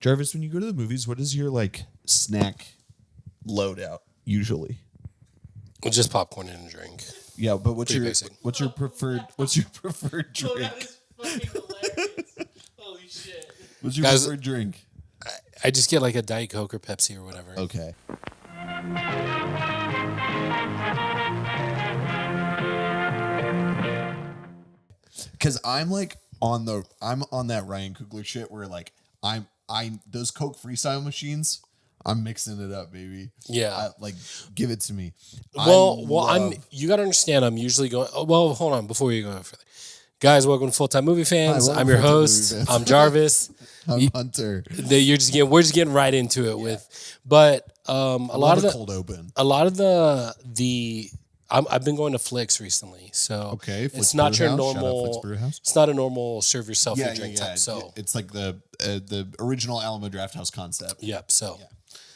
Jarvis, when you go to the movies, what is your like snack loadout usually? Well, just popcorn and a drink. Yeah, but what's Pretty your basic. what's your preferred Oh, drink? that is fucking hilarious. Holy shit. What's your Guys- preferred drink? I just get like a Diet Coke or Pepsi or whatever. Okay. Because I'm on that Ryan Coogler shit where like I those Coke freestyle machines, I'm mixing it up, baby. Yeah. Like give it to me. You got to understand, I'm usually going, well, hold on, before you go further. Guys, welcome to Full Time Movie Fans. Hi, welcome I'm your to Full Time host. Movie Fans. I'm Jarvis. I'm Hunter. We're just getting right into it but a lot of the cold open. a lot of the I've been going to Flicks recently, so Okay, Flicks it's not your Brew House. Shout out Flicks normal. Brew House. It's not a normal serve yourself a drink type. So it's like the original Alamo Drafthouse concept. yep. So,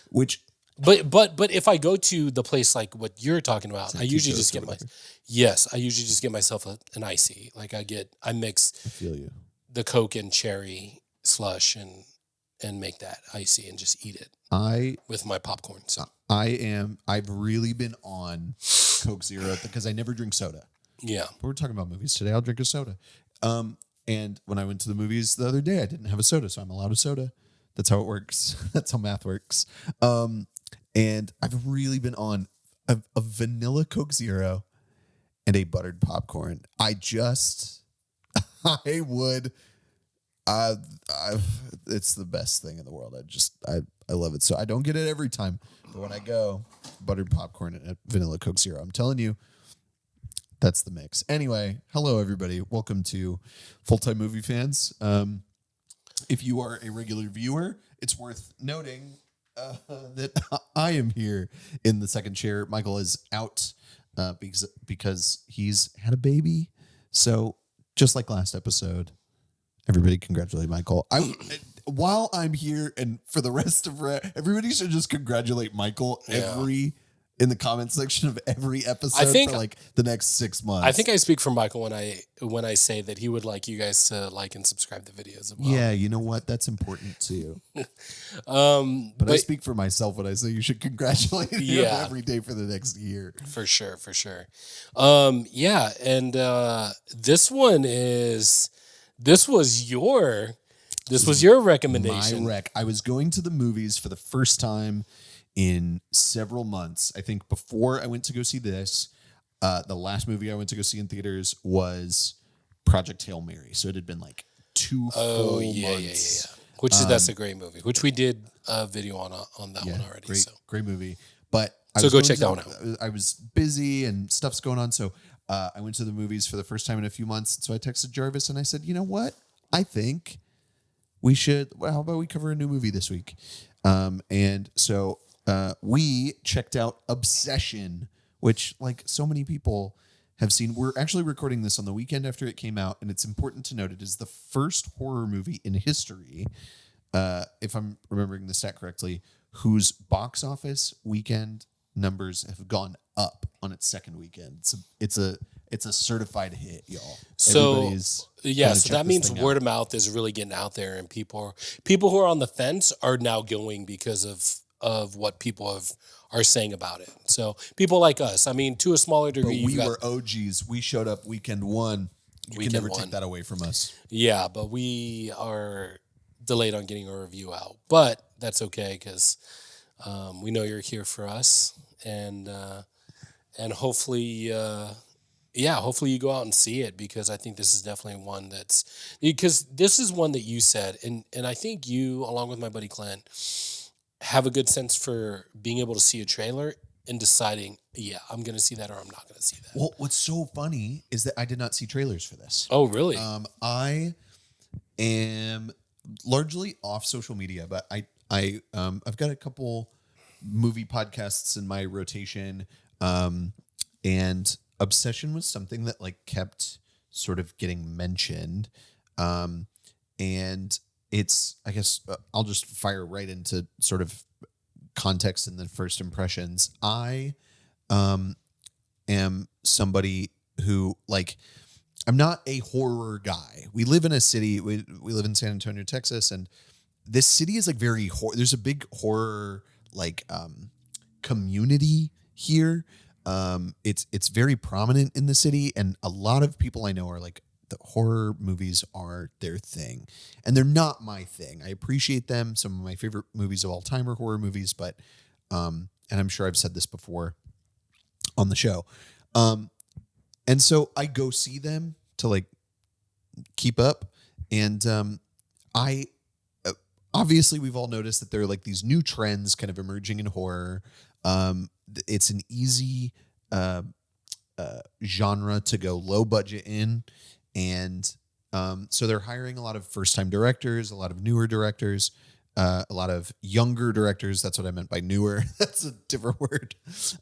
Which but if I go to the place like what you're talking about, I usually just get I usually just get myself an icy. Like I mix I feel you. the Coke and cherry slush and make that icy and just eat it with my popcorn. So I've really been on Coke Zero because I never drink soda. yeah. But we're talking about movies today. I'll drink a soda. And when I went to the movies the other day, I didn't have a soda, so I'm allowed a soda. That's how it works. That's how math works. And I've really been on a vanilla Coke Zero and a buttered popcorn. It's the best thing in the world. I love it. So I don't get it every time, but when I go, buttered popcorn and a vanilla Coke Zero. I'm telling you, that's the mix. Anyway, hello everybody. Welcome to Full Time Movie Fans. If you are a regular viewer, it's worth noting that I am here in the second chair. Michael is out because he's had a baby. So just like last episode, everybody congratulate Michael. While I'm here, and for the rest of everybody should just congratulate Michael in the comment section of every episode for like the next 6 months. I think I speak for Michael when I say that he would like you guys to like and subscribe to videos as well. Yeah, you know what? That's important too. But I speak for myself when I say you should congratulate him every day for the next year. For sure. Yeah, and this was your recommendation. My rec. I was going to the movies for the first time in several months. I think before I went to go see this, the last movie I went to go see in theaters was Project Hail Mary. So it had been like 2 full months. Yeah. That's a great movie. Which we did a video on that one already. Great movie. But go check that one out. I was busy and stuff's going on, so I went to the movies for the first time in a few months. So I texted Jarvis and I said, you know what? I think we should. Well, how about we cover a new movie this week? And so we checked out Obsession, which like so many people have seen. We're actually recording this on the weekend after it came out, and it's important to note it is the first horror movie in history, if I'm remembering the stat correctly, whose box office weekend numbers have gone up on its second weekend. It's a certified hit, y'all. So that means word of mouth is really getting out there, and people who are on the fence are now going because of what people are saying about it. So people like us, I mean, to a smaller degree, but we were OGs. We showed up weekend one. You can never take that away from us. Yeah, but we are delayed on getting a review out, but that's okay because we know you're here for us, and hopefully. Hopefully you go out and see it, because I think this is definitely one this is one that you said, and I think you, along with my buddy Clint, have a good sense for being able to see a trailer and deciding, I'm going to see that or I'm not going to see that. Well, what's so funny is that I did not see trailers for this. Oh, really? I am largely off social media, but I've got a couple movie podcasts in my rotation, and Obsession was something that like kept sort of getting mentioned. And it's, I guess I'll just fire right into sort of context and the first impressions. I am somebody who like, I'm not a horror guy. We live in a city, we live in San Antonio, Texas, and this city is like very there's a big horror like community here. It's very prominent in the city, and a lot of people I know are like the horror movies are their thing, and they're not my thing. I appreciate them. Some of my favorite movies of all time are horror movies, but and I'm sure I've said this before on the show. And so I go see them to like keep up, and I obviously we've all noticed that there are like these new trends kind of emerging in horror. It's an easy genre to go low budget in, and so they're hiring a lot of first time directors, a lot of newer directors, a lot of younger directors. That's what I meant by newer. That's a different word.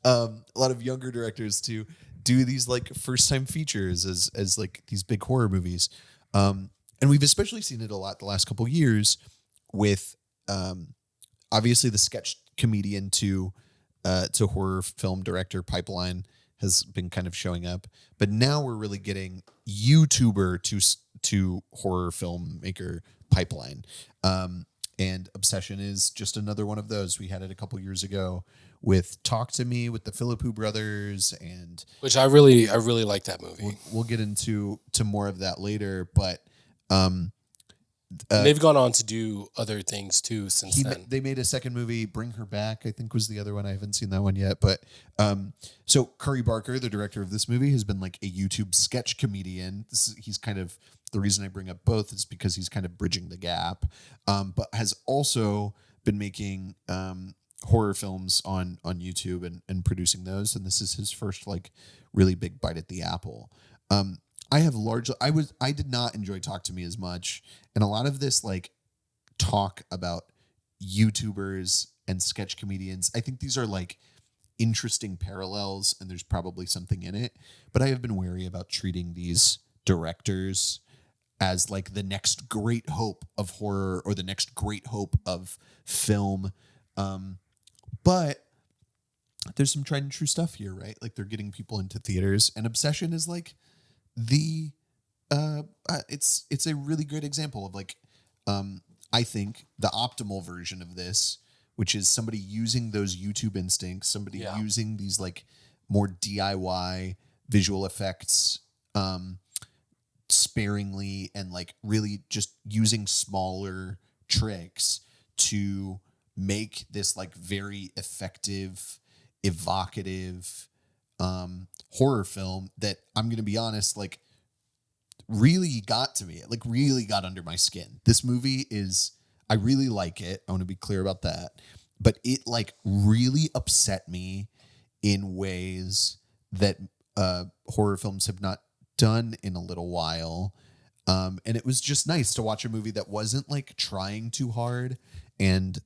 A lot of younger directors to do these like first time features as like these big horror movies. And we've especially seen it a lot the last couple of years with obviously the sketch comedian to horror film director pipeline has been kind of showing up, but now we're really getting YouTuber to horror filmmaker pipeline. And Obsession is just another one of those. We had it a couple years ago with Talk to Me with the Philippou brothers, and which I really like that movie. We'll get into more of that later, but and they've gone on to do other things too since then. They made a second movie, Bring Her Back, I think was the other one. I haven't seen that one yet. But so Curry Barker, the director of this movie, has been like a YouTube sketch comedian. He's kind of the reason I bring up both is because he's kind of bridging the gap, but has also been making horror films on YouTube and producing those. And this is his first like really big bite at the apple. I did not enjoy Talk to Me as much. And a lot of this like talk about YouTubers and sketch comedians, I think these are like interesting parallels and there's probably something in it, but I have been wary about treating these directors as like the next great hope of horror or the next great hope of film. But there's some tried and true stuff here, right? Like they're getting people into theaters, and Obsession is like it's a really great example of like I think the optimal version of this, which is somebody using those YouTube instincts, somebody using these like more DIY visual effects sparingly, and like really just using smaller tricks to make this like very effective, evocative horror film that, I'm going to be honest, like really got to me. It like really got under my skin. This movie I really like it. I want to be clear about that. But it like really upset me in ways that horror films have not done in a little while. And it was just nice to watch a movie that wasn't like trying too hard and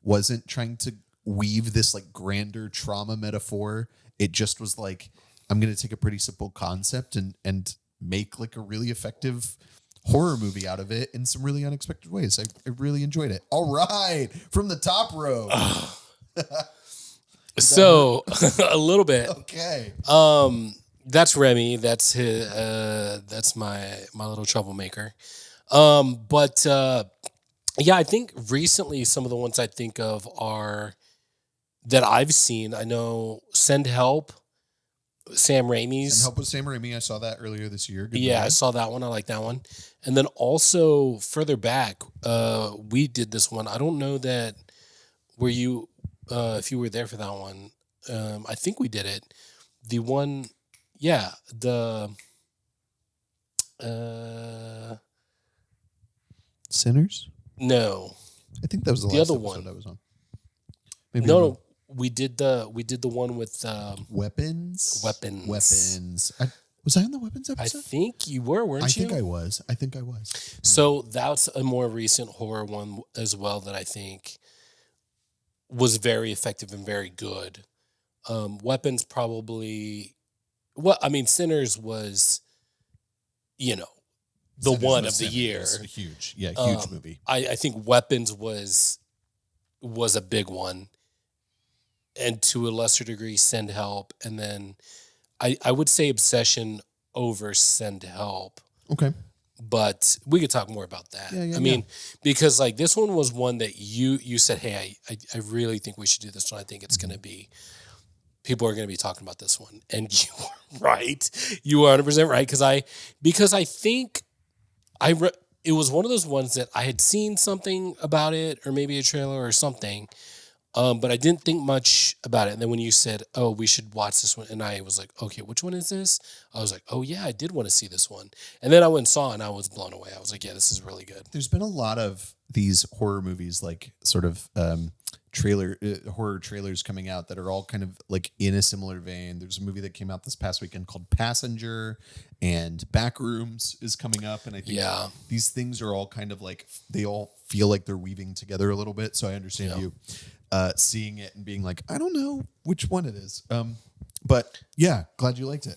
wasn't trying to weave this like grander trauma metaphor. It just was like, I'm going to take a pretty simple concept and make like a really effective horror movie out of it in some really unexpected ways. I really enjoyed it. All right. From the top row. So a little bit. Okay. That's Remy. That's his. That's my little troublemaker. But yeah, I think recently some of the ones I think of are that I've seen. I know Send Help, Sam Raimi's. Send Help with Sam Raimi. I saw that earlier this year. Good Yeah, movie. I saw that one. I like that one. And then also further back, we did this one. I don't know that were you if you were there for that one. I think we did it. The one. Yeah, the Sinners? no, I think that was the The last other episode one. I was on. Maybe no, we did the one with Weapons. Weapons. Was I on the Weapons I episode? think you were, weren't you? I think I was. So that's a more recent horror one as well that I think was very effective and very good. Weapons probably. Well, I mean, Sinners was, the Sinners one was of the Sinners. year. It was a huge movie. I think Weapons was a big one, and to a lesser degree, Send Help, and then I would say Obsession over Send Help. Okay. but we could talk more about that. Yeah, I mean, because like this one was one that you said, hey, I really think we should do this one. I think it's going to be, people are going to be talking about this one. And you were right. You were 100% right. Because I think it was one of those ones that I had seen something about it, or maybe a trailer or something, but I didn't think much about it. And then when you said, oh, we should watch this one, and I was like, okay, which one is this? I was like, oh, yeah, I did want to see this one. And then I went and saw it, and I was blown away. I was like, yeah, this is really good. There's been a lot of these horror movies, like sort of horror trailers coming out that are all kind of like in a similar vein. There's a movie that came out this past weekend called Passenger, and Backrooms is coming up. And I think these things are all kind of like, they all feel like they're weaving together a little bit. So I understand you seeing it and being like, I don't know which one it is. But yeah, glad you liked it.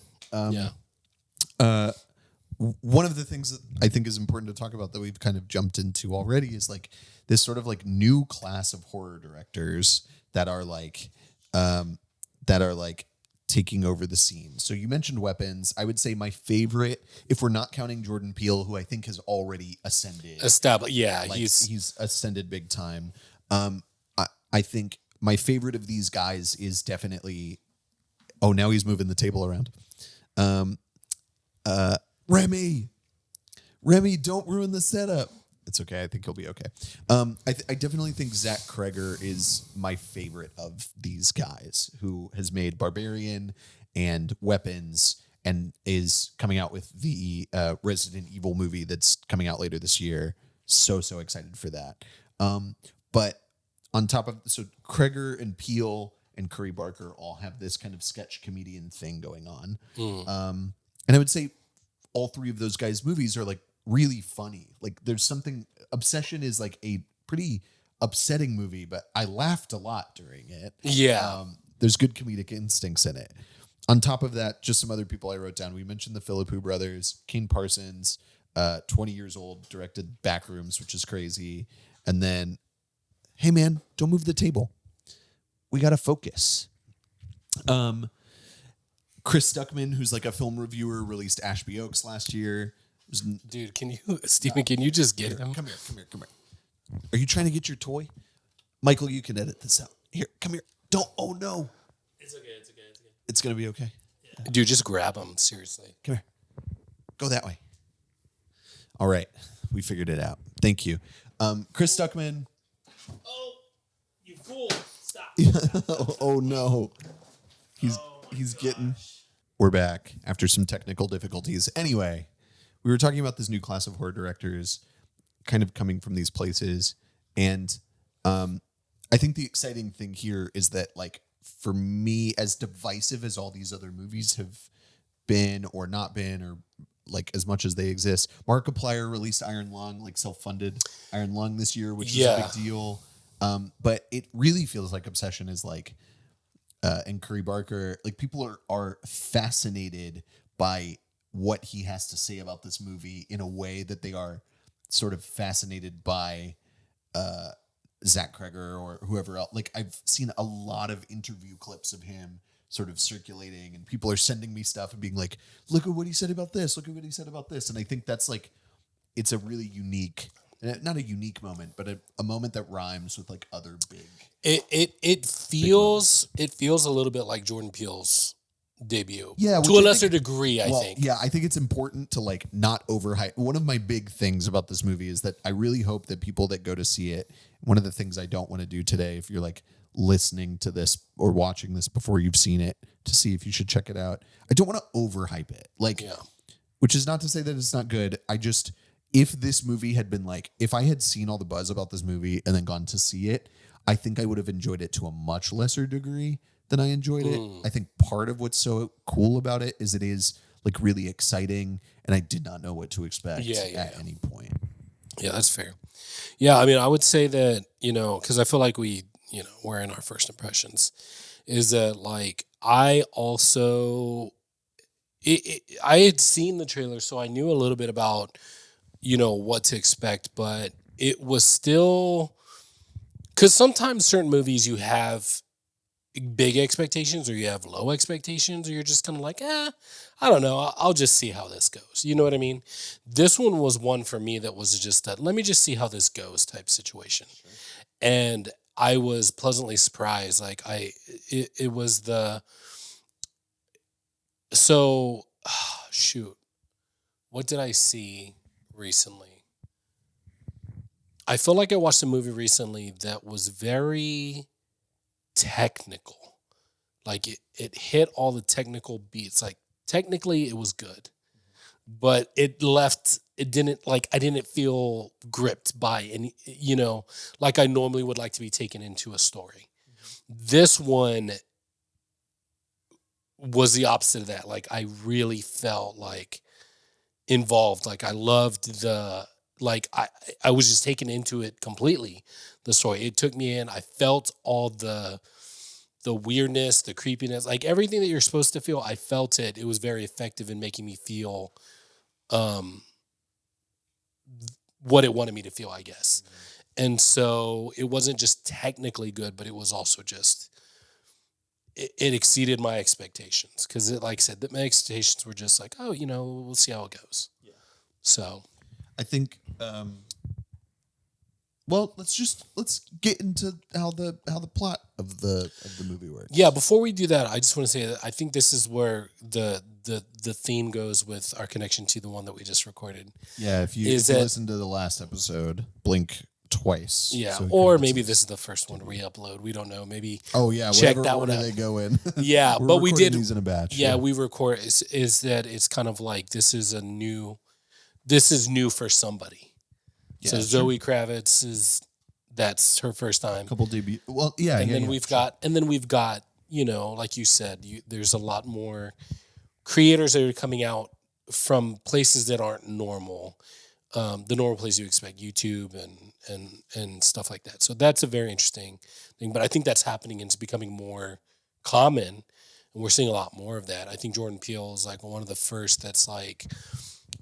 One of the things that I think is important to talk about that we've kind of jumped into already is like this sort of like new class of horror directors that are like taking over the scene. So you mentioned Weapons. I would say my favorite, if we're not counting Jordan Peele, who I think has already ascended. Established. Yeah, like, he's ascended big time. I think my favorite of these guys is definitely, oh, now he's moving the table around. Remy, don't ruin the setup. It's okay. I think he'll be okay. I definitely think Zach Kreger is my favorite of these guys, who has made Barbarian and Weapons and is coming out with the Resident Evil movie that's coming out later this year. So excited for that. But on top of, so Kreger and Peele and Curry Barker all have this kind of sketch comedian thing going on. And I would say all three of those guys' movies are like really funny. Like there's something, Obsession is like a pretty upsetting movie, but I laughed a lot during it. Yeah. There's good comedic instincts in it. On top of that, just some other people I wrote down. We mentioned the Philippou brothers, Kane Parsons, 20 years old, directed Backrooms, which is crazy. And then, hey man, don't move the table. We got to focus. Chris Stuckman, who's like a film reviewer, released Ashby Oaks last year. Dude, Stephen, can you just get him? Come here. Are you trying to get your toy? Michael, you can edit this out. Here, come here. Don't, oh no. It's okay. It's going to be okay. Dude, just grab him, seriously. Come here. Go that way. All right. We figured it out. Thank you. Chris Stuckman. Oh, you fool. Stop. Oh no. He's getting. We're back after some technical difficulties. Anyway, we were talking about this new class of horror directors kind of coming from these places. And I think the exciting thing here is that, like, for me, as divisive as all these other movies have been or not been, or like as much as they exist, Markiplier released Iron Lung, like self-funded Iron Lung this year, which is a big deal. But it really feels like Obsession is like, and Curry Barker, like people are fascinated by what he has to say about this movie in a way that they are sort of fascinated by Zach Kreger or whoever else. Like I've seen a lot of interview clips of him sort of circulating, and people are sending me stuff and being like, look at what he said about this. Look at what he said about this. And I think that's like, it's a really unique, not a unique moment, but a moment that rhymes with like other big. It feels a little bit like Jordan Peele's debut. Yeah, to a lesser degree, I think. Yeah, I think it's important to like not overhype. One of my big things about this movie is that I really hope that people that go to see it, one of the things I don't want to do today, if you're like listening to this or watching this before you've seen it to see if you should check it out, I don't want to overhype it. Like, which is not to say that it's not good. I just, if this movie had been like, if I had seen all the buzz about this movie and then gone to see it, I think I would have enjoyed it to a much lesser degree than I enjoyed it. I think part of what's so cool about it is like really exciting, and I did not know what to expect at any point. Yeah, that's fair. Yeah, I mean, I would say that, because I feel like we're in our first impressions, is that like I also, I had seen the trailer, so I knew a little bit about, what to expect, but it was still, because sometimes certain movies you have big expectations or you have low expectations or you're just kind of like, I don't know. I'll just see how this goes. You know what I mean? This one was one for me that was just that, let me just see how this goes type situation. Sure. And I was pleasantly surprised. Like it was shoot, what did I see recently? I feel like I watched a movie recently that was very technical. Like it hit all the technical beats. Like technically it was good, but I didn't feel gripped by any, like I normally would like to be taken into a story. This one was the opposite of that. Like I really felt like involved. Like I loved I was just taken into it completely. The story, it took me in. I felt all the weirdness, the creepiness, like everything that you're supposed to feel. I felt it. It was very effective in making me feel what it wanted me to feel, I guess. Mm-hmm. And so it wasn't just technically good, but it was also just, it exceeded my expectations. Because like I said, my expectations were just like, oh, we'll see how it goes. Yeah. So I think, well, let's get into how the plot of the movie works. Yeah, before we do that, I just want to say that I think this is where the theme goes with our connection to the one that we just recorded. Yeah, if you listen to the last episode, blink twice. Yeah, so or maybe this is the first one to re-upload. We don't know. Maybe. Oh yeah, check that one out. They go in. Yeah, but we did these in a batch. Yeah, we record. Is that it's kind of like this is new for somebody. Yeah, so Zoe Kravitz that's her first time. Couple debut. Well, yeah, and then we've got, like you said, there's a lot more creators that are coming out from places that aren't normal, the normal places you expect, YouTube and stuff like that. So that's a very interesting thing. But I think that's happening and it's becoming more common, and we're seeing a lot more of that. I think Jordan Peele is like one of the first that's like,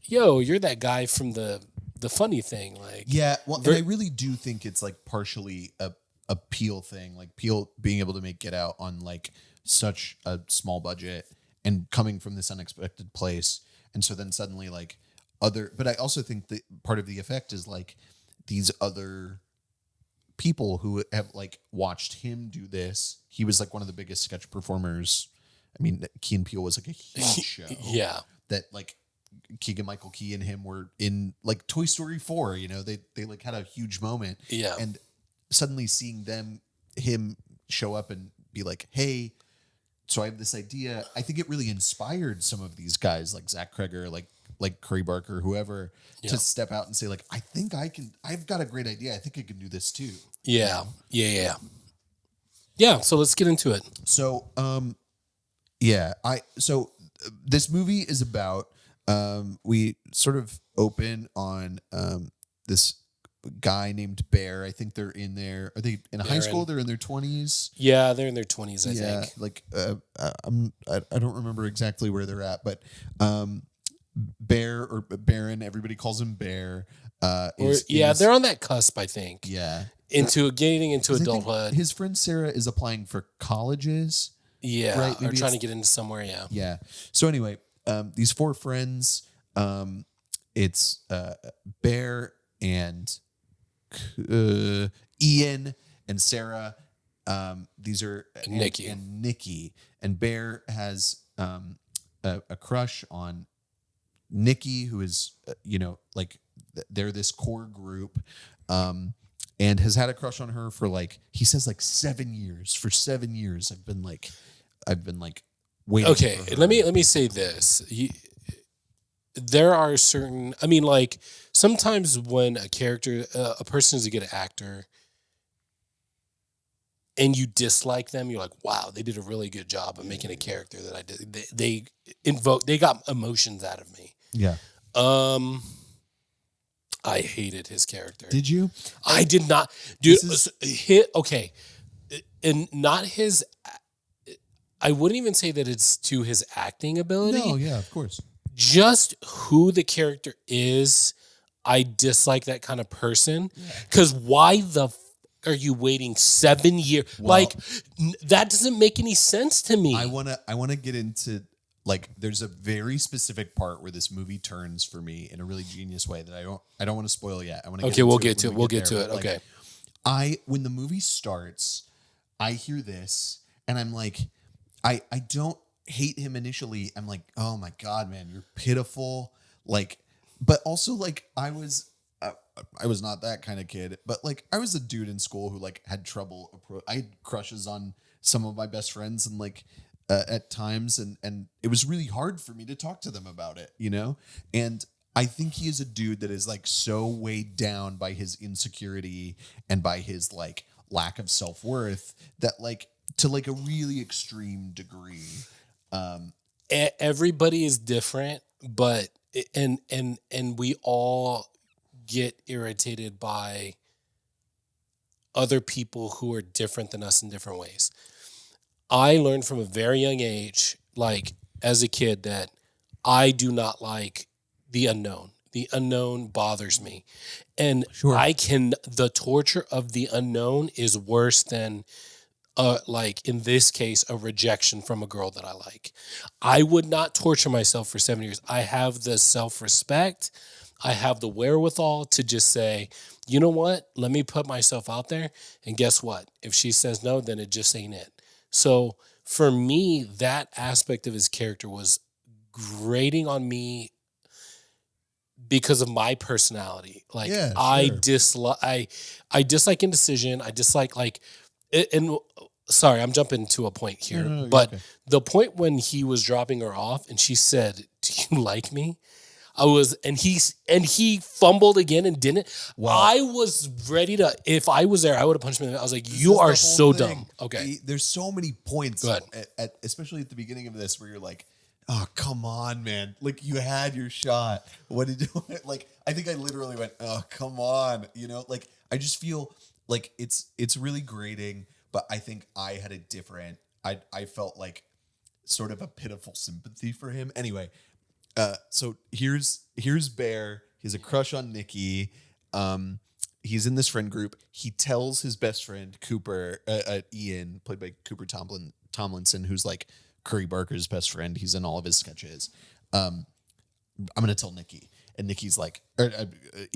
yo, you're that guy from the funny thing, like and I really do think it's like partially a Peele thing, like Peele being able to make Get Out on like such a small budget and coming from this unexpected place, and so then suddenly like but I also think that part of the effect is like these other people who have like watched him do this. He was like one of the biggest sketch performers. I mean, Key and Peele was like a huge show. Yeah, that like Keegan-Michael Key and him were in like Toy Story 4, they like had a huge moment. Yeah. And suddenly seeing him show up and be like, hey, so I have this idea. I think it really inspired some of these guys like Zach Kreger, like Curry Barker, whoever, to step out and say like, I've got a great idea. I think I can do this too. Yeah. Yeah. Yeah. So let's get into it. So, this movie is about, we sort of open on this guy named Bear. I think they're in there. Are they in high school? They're in their 20s. Yeah, they're in their 20s. I think. Like I don't remember exactly where they're at, but Bear or Baron, everybody calls him Bear. They're on that cusp. I think. Yeah. Into getting into adulthood. His friend Sarah is applying for colleges. Yeah, right? Or trying to get into somewhere. Yeah. Yeah. So anyway. These four friends, it's Bear and Ian and Sarah. These are Nikki and Nikki. And Bear has a crush on Nikki, who is they're this core group, and has had a crush on her for he says 7 years. For 7 years, I've been waiting. Okay, let me say this. There are certain, sometimes when a person is a good actor and you dislike them, you're like, wow, they did a really good job of making a character that I did. They got emotions out of me. Yeah. I hated his character. Did you? I did not. Dude, okay. And not his... I wouldn't even say that it's to his acting ability. No, yeah, of course. Just who the character is, I dislike that kind of person. Because why the are you waiting 7 years? Well- That doesn't make any sense to me. I wanna get into, like, there's a very specific part where this movie turns for me in a really genius way that I don't want to spoil yet. I want to. Okay, we'll get to it. We'll get to it. But, like, Okay. when the movie starts, I hear this and I'm like, I don't hate him initially. I'm like, oh my God, man, you're pitiful. Like, but also like I was not that kind of kid, but like I was a dude in school who like had trouble. I had crushes on some of my best friends and like at times, and it was really hard for me to talk to them about it, you know? And I think he is a dude that is like so weighed down by his insecurity and by his like lack of self-worth that like to like a really extreme degree. Everybody is different, but and we all get irritated by other people who are different than us in different ways. I learned from a very young age, like as a kid, that I do not like the unknown. The unknown bothers me. And the torture of the unknown is worse than like in this case, a rejection from a girl that I like. I would not torture myself for 7 years. I have the self-respect. I have the wherewithal to just say, you know what? Let me put myself out there. And guess what? If she says no, then it just ain't it. So for me, that aspect of his character was grating on me because of my personality. Like Yeah, I sure. dislike indecision. I dislike and sorry, I'm jumping to a point here, No, you're but okay. the point when he was dropping her off and she said, "Do you like me?" And he fumbled again and didn't. Well- I was ready to, if I was there, I would have punched him in the. I was like, This you is are the so whole dumb. thing. Okay. There's so many points, Go ahead. especially at the beginning of this, where you're like, "Oh, come on, man! Like you had your shot. What did you like?" I think I literally went, "Oh, come on!" You know, like I just feel like it's really grating. But I think I had a different. I felt like sort of a pitiful sympathy for him. Anyway, so here's Bear. He has a crush on Nikki. He's in this friend group. He tells his best friend Cooper, Ian, played by Cooper Tomlinson, who's like Curry Barker's best friend. He's in all of his sketches. I'm gonna tell Nikki, and Nikki's like,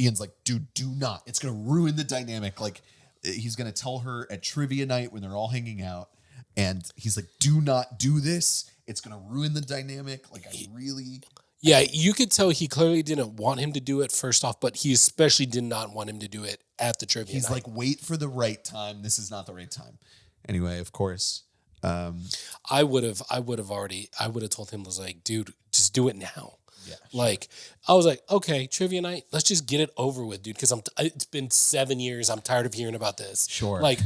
Ian's like, dude, do not. It's gonna ruin the dynamic. Like, he's gonna tell her at trivia night when they're all hanging out, and he's like, do not do this. It's gonna ruin the dynamic. Like, I really. Yeah, you could tell he clearly didn't want him to do it first off, but he especially did not want him to do it at the trivia He's night. like, wait for the right time. This is not the right time. Anyway, of course. I would have told him, was like, dude, just do it now. Yeah. Like, I was like, okay, trivia night, let's just get it over with, dude. Because it's been 7 years. I'm tired of hearing about this. Sure. Like,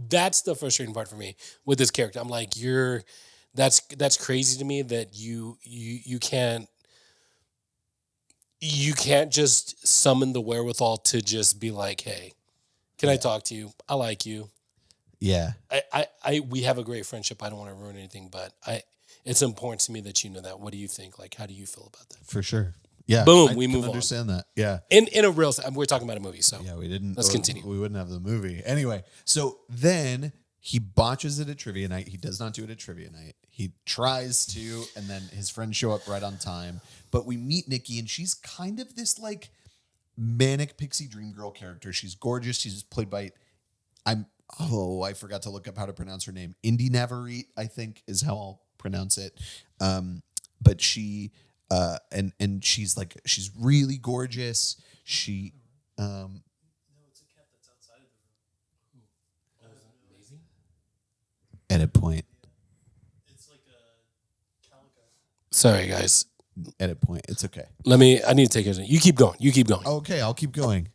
that's the frustrating part for me with this character. I'm like, that's crazy to me that you can't just summon the wherewithal to just be like, hey, can I talk to you? I like you. Yeah. We have a great friendship. I don't want to ruin anything, but it's important to me that you know that. What do you think? Like, how do you feel about that? For sure. Yeah. Boom, I we can move on. understand that. Yeah. In a real, we're talking about a movie, so Yeah, we didn't. Let's continue. We wouldn't have the movie. Anyway, so then he botches it at trivia night. He does not do it at trivia night. He tries to, and then his friends show up right on time. But we meet Nikki, and she's kind of this like manic pixie dream girl character. She's gorgeous. She's played by I forgot to look up how to pronounce her name. Indy Navarrete, I think, is how I'll pronounce it. But she and she's like, she's really gorgeous. She No, it's a cat that's outside of the room. Oh, is that amazing? edit point. It's like a calico. Sorry, guys. Edit point. It's okay. I need to take it. You keep going. Okay, I'll keep going.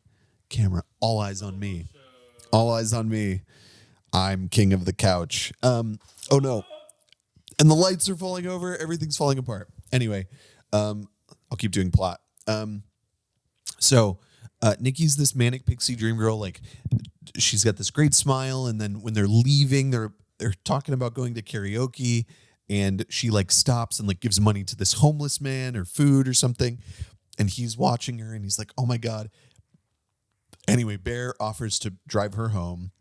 Camera, all eyes on me. All eyes on me. I'm king of the couch. Oh no. And the lights are falling over. Everything's falling apart. Anyway, I'll keep doing plot. So Nikki's this manic pixie dream girl. Like, she's got this great smile, and then when they're leaving, they're talking about going to karaoke, and she like stops and like gives money to this homeless man or food or something, and he's watching her, and he's like, "Oh my God, Anyway, Bear offers to drive her home.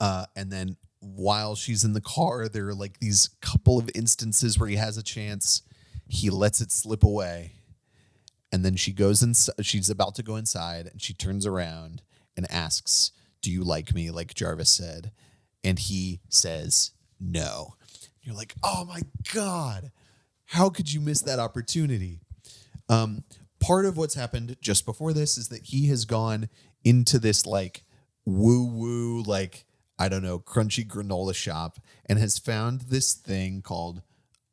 And then while she's in the car, there are like these couple of instances where he has a chance. He lets it slip away. And then she goes inside. She's about to go inside and she turns around and asks, "Do you like me?" Like Jarvis said. And he says, "No." You're like, oh my God, how could you miss that opportunity? Part of what's happened just before this is that he has gone into this like woo-woo, like, I don't know, crunchy granola shop and has found this thing called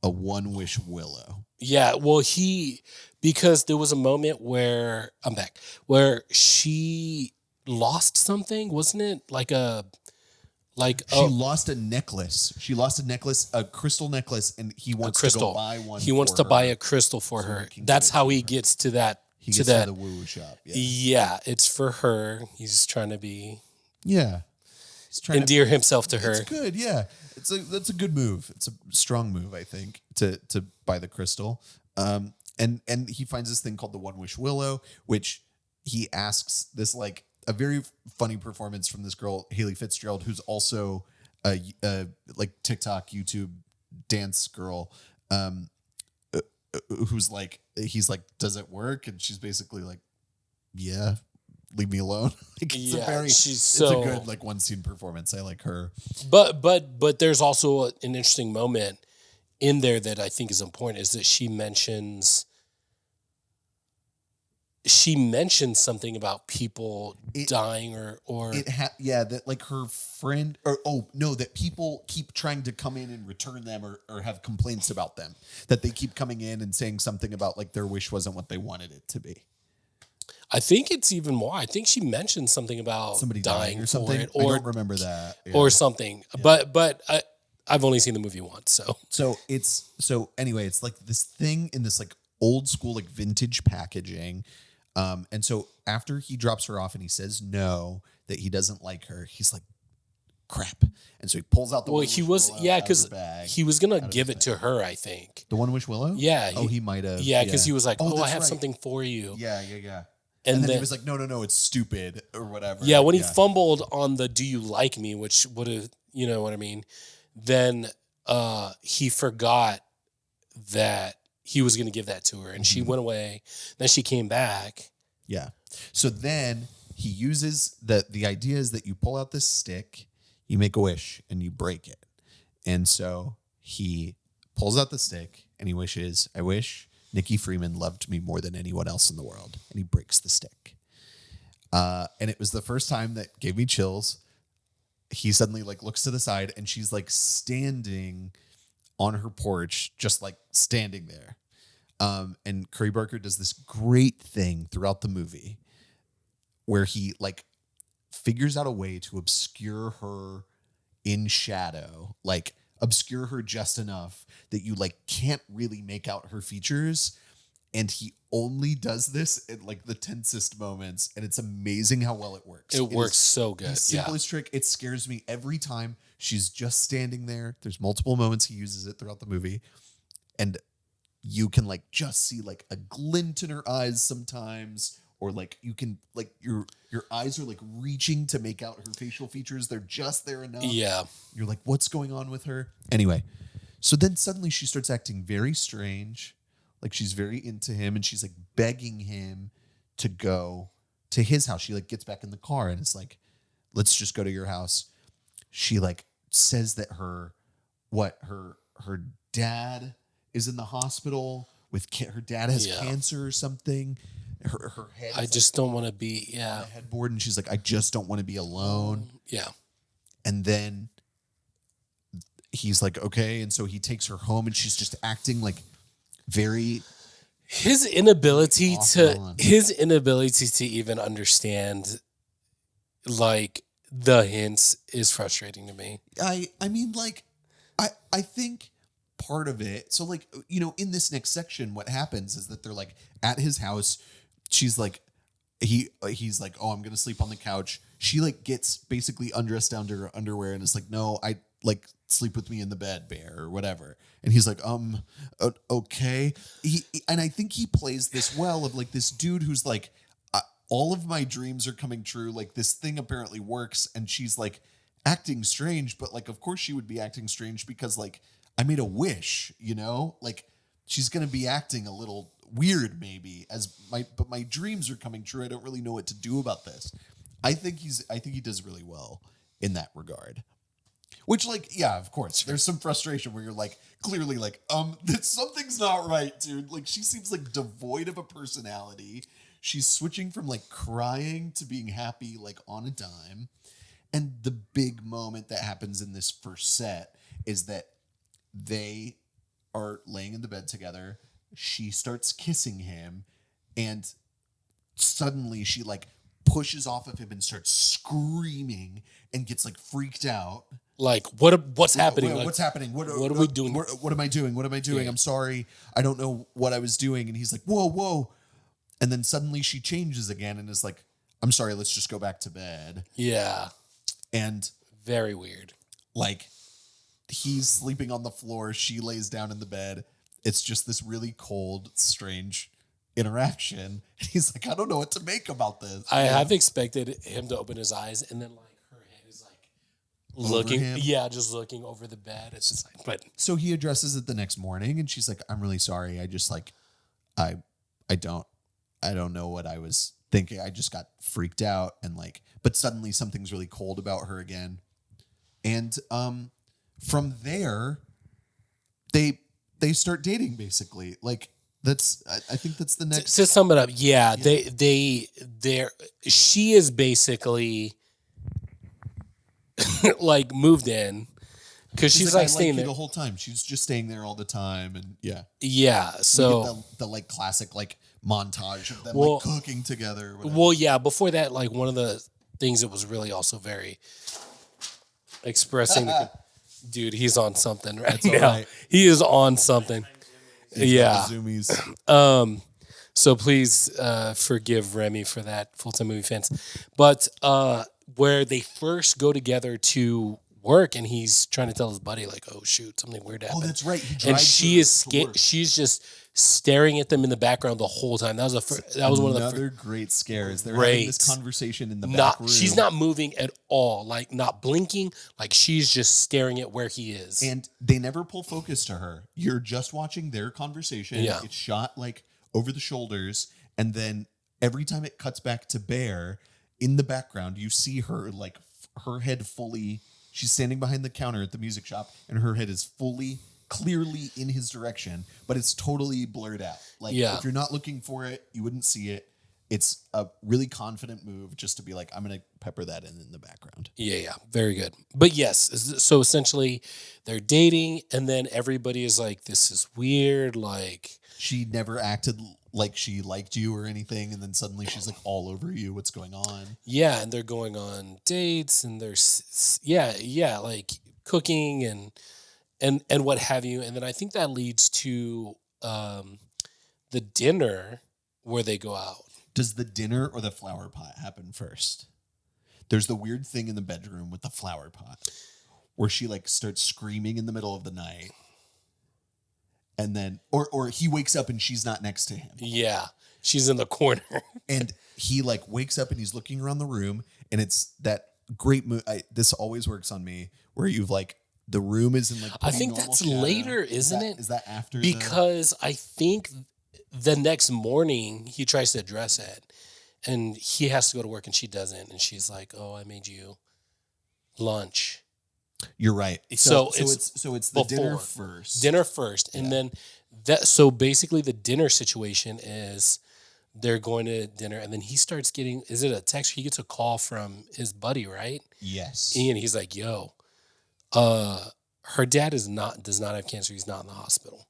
a One Wish Willow. Yeah, well, because there was a moment where I'm back, where she lost something, wasn't it? She lost a necklace. She lost a necklace, a crystal necklace, and he wants to go buy one. He wants for to her. buy a crystal for her. That's how he gets to that. He gets to the woo-woo shop. Yeah. Yeah, it's for her. He's trying to be Yeah. He's trying endear himself to her. It's good, yeah. That's a good move. It's a strong move, I think, to buy the crystal. And he finds this thing called the One Wish Willow, which he asks this like a very funny performance from this girl, Haley Fitzgerald, who's also a like TikTok, YouTube dance girl, who's like, he's like, "Does it work?" And she's basically like, "Yeah, leave me alone." Like, it's a good like one scene performance. I like her. But there's also an interesting moment in there that I think is important, is that she mentions something about people dying or that like her friend that people keep trying to come in and return them or have complaints about them, that they keep coming in and saying something about like their wish wasn't what they wanted it to be. I think it's even more. I think she mentioned something about somebody dying or something. For it, or I don't remember that. Yeah. Or something. Yeah. But I've only seen the movie once, so anyway, it's like this thing in this like old school like vintage packaging. And so after he drops her off and he says no, that he doesn't like her, he's like, crap. And so he pulls out the because he was gonna give it to her, I think. The One Wish Willow? Yeah. He might have. Yeah, because he was like, I have something for you. Yeah. And then he was like, no, it's stupid or whatever. Yeah, when he fumbled on the "Do you like me?" which would have, you know what I mean, then he forgot that he was going to give that to her, and she went away. Then she came back. Yeah. So then he uses the idea is that you pull out this stick, you make a wish, and you break it. And so he pulls out the stick and he wishes, "I wish Nikki Freeman loved me more than anyone else in the world." And he breaks the stick. And it was the first time that gave me chills. He suddenly like looks to the side and she's like standing on her porch, just like standing there. And Curry Barker does this great thing throughout the movie where he like figures out a way to obscure her in shadow, like obscure her just enough that you like can't really make out her features. And he only does this in like the tensest moments, and it's amazing how well it works. It works so good. The simplest trick. It scares me every time. She's just standing there. There's multiple moments he uses it throughout the movie, and you can like just see like a glint in her eyes sometimes, or like you can like your eyes are like reaching to make out her facial features. They're just there enough. Yeah. You're like, what's going on with her? Anyway, so then suddenly she starts acting very strange. Like she's very into him and she's like begging him to go to his house. She like gets back in the car and it's like, let's just go to your house. She like says that her dad is in the hospital with her dad has cancer or something. Her head. I just don't want to be on a headboard, and she's like, I just don't want to be alone. Yeah. And then he's like, okay, and so he takes her home, and she's just acting like very. His inability to even understand like the hints is frustrating to me. I mean, like, I think part of it. So, like, you know, in this next section, what happens is that they're like at his house. She's like, he's like, oh, I'm gonna sleep on the couch. She like gets basically undressed down to her underwear and is like, no, I like sleep with me in the bed, Bear, or whatever. And he's like, okay. And I think he plays this well of like this dude who's like, all of my dreams are coming true. Like this thing apparently works. And she's like acting strange, but like, of course she would be acting strange because like I made a wish, you know, like she's going to be acting a little weird maybe but my dreams are coming true. I don't really know what to do about this. I think he does really well in that regard. Which, like, yeah, of course, there's some frustration where you're like, clearly, like, something's not right, dude. Like, she seems like devoid of a personality. She's switching from like crying to being happy, like on a dime. And the big moment that happens in this first set is that they are laying in the bed together. She starts kissing him, and suddenly she like pushes off of him and starts screaming and gets like freaked out. Like, what's happening? What's happening? What are we doing? What am I doing? What am I doing? Yeah. I'm sorry. I don't know what I was doing. And he's like, whoa. And then suddenly she changes again and is like, I'm sorry, let's just go back to bed. Yeah. And very weird. Like, he's sleeping on the floor. She lays down in the bed. It's just this really cold, strange interaction. And he's like, I don't know what to make about this. I have expected him to open his eyes and then like her head is like looking. Yeah, just looking over the bed. It's just like, but so he addresses it the next morning and she's like, I'm really sorry. I just like, I don't know what I was thinking. I just got freaked out and like, but suddenly something's really cold about her again. And from there, they start dating basically. Like that's I think that's the next. To sum it up, yeah. She is basically like moved in because she's like staying there the whole time. She's just staying there all the time, and yeah. So the like classic like montage of them like cooking together. Well, yeah. Before that, like one of the things that was really also very expressing. Dude, he's on something right now. Right. He is on something. Yeah. So please forgive Remy for that, Full-Time Movie Fans. But where they first go together to work, and he's trying to tell his buddy, like, "Oh shoot, something weird happened." Oh, that's right. And she is scared. She's just staring at them in the background the whole time. That was one of the another great scares. They're having this conversation in the back room. She's not moving at all, like not blinking. Like she's just staring at where he is. And they never pull focus to her. You're just watching their conversation. Yeah. It's shot like over the shoulders, and then every time it cuts back to Bear in the background, you see her like her head fully. She's standing behind the counter at the music shop, and her head is fully, clearly in his direction, but it's totally blurred out. Like, if you're not looking for it, you wouldn't see it. It's a really confident move just to be like, I'm going to pepper that in the background. Yeah. Very good. But yes, so essentially they're dating, and then everybody is like, this is weird. Like, she never acted like she liked you or anything, and then suddenly she's like all over you. What's going on? Yeah, and they're going on dates, and they're like cooking and what have you. And then I think that leads to the dinner where they go out. Does the dinner or the flower pot happen first? There's the weird thing in the bedroom with the flower pot where she like starts screaming in the middle of the night. And then, or he wakes up and she's not next to him. Yeah, she's in the corner. And he like wakes up and he's looking around the room, and it's that great this always works on me where you've like, the room is in like, I think that's shadow. Later, isn't it? Is that after? Because I think the next morning he tries to address it, and he has to go to work and she doesn't. And she's like, "Oh, I made you lunch." You're right. So it's the dinner first. Dinner first. And then so basically the dinner situation is they're going to dinner, and then he starts getting, is it a text? He gets a call from his buddy, right? Yes. Ian, he's like, "Yo, her dad does not have cancer. He's not in the hospital."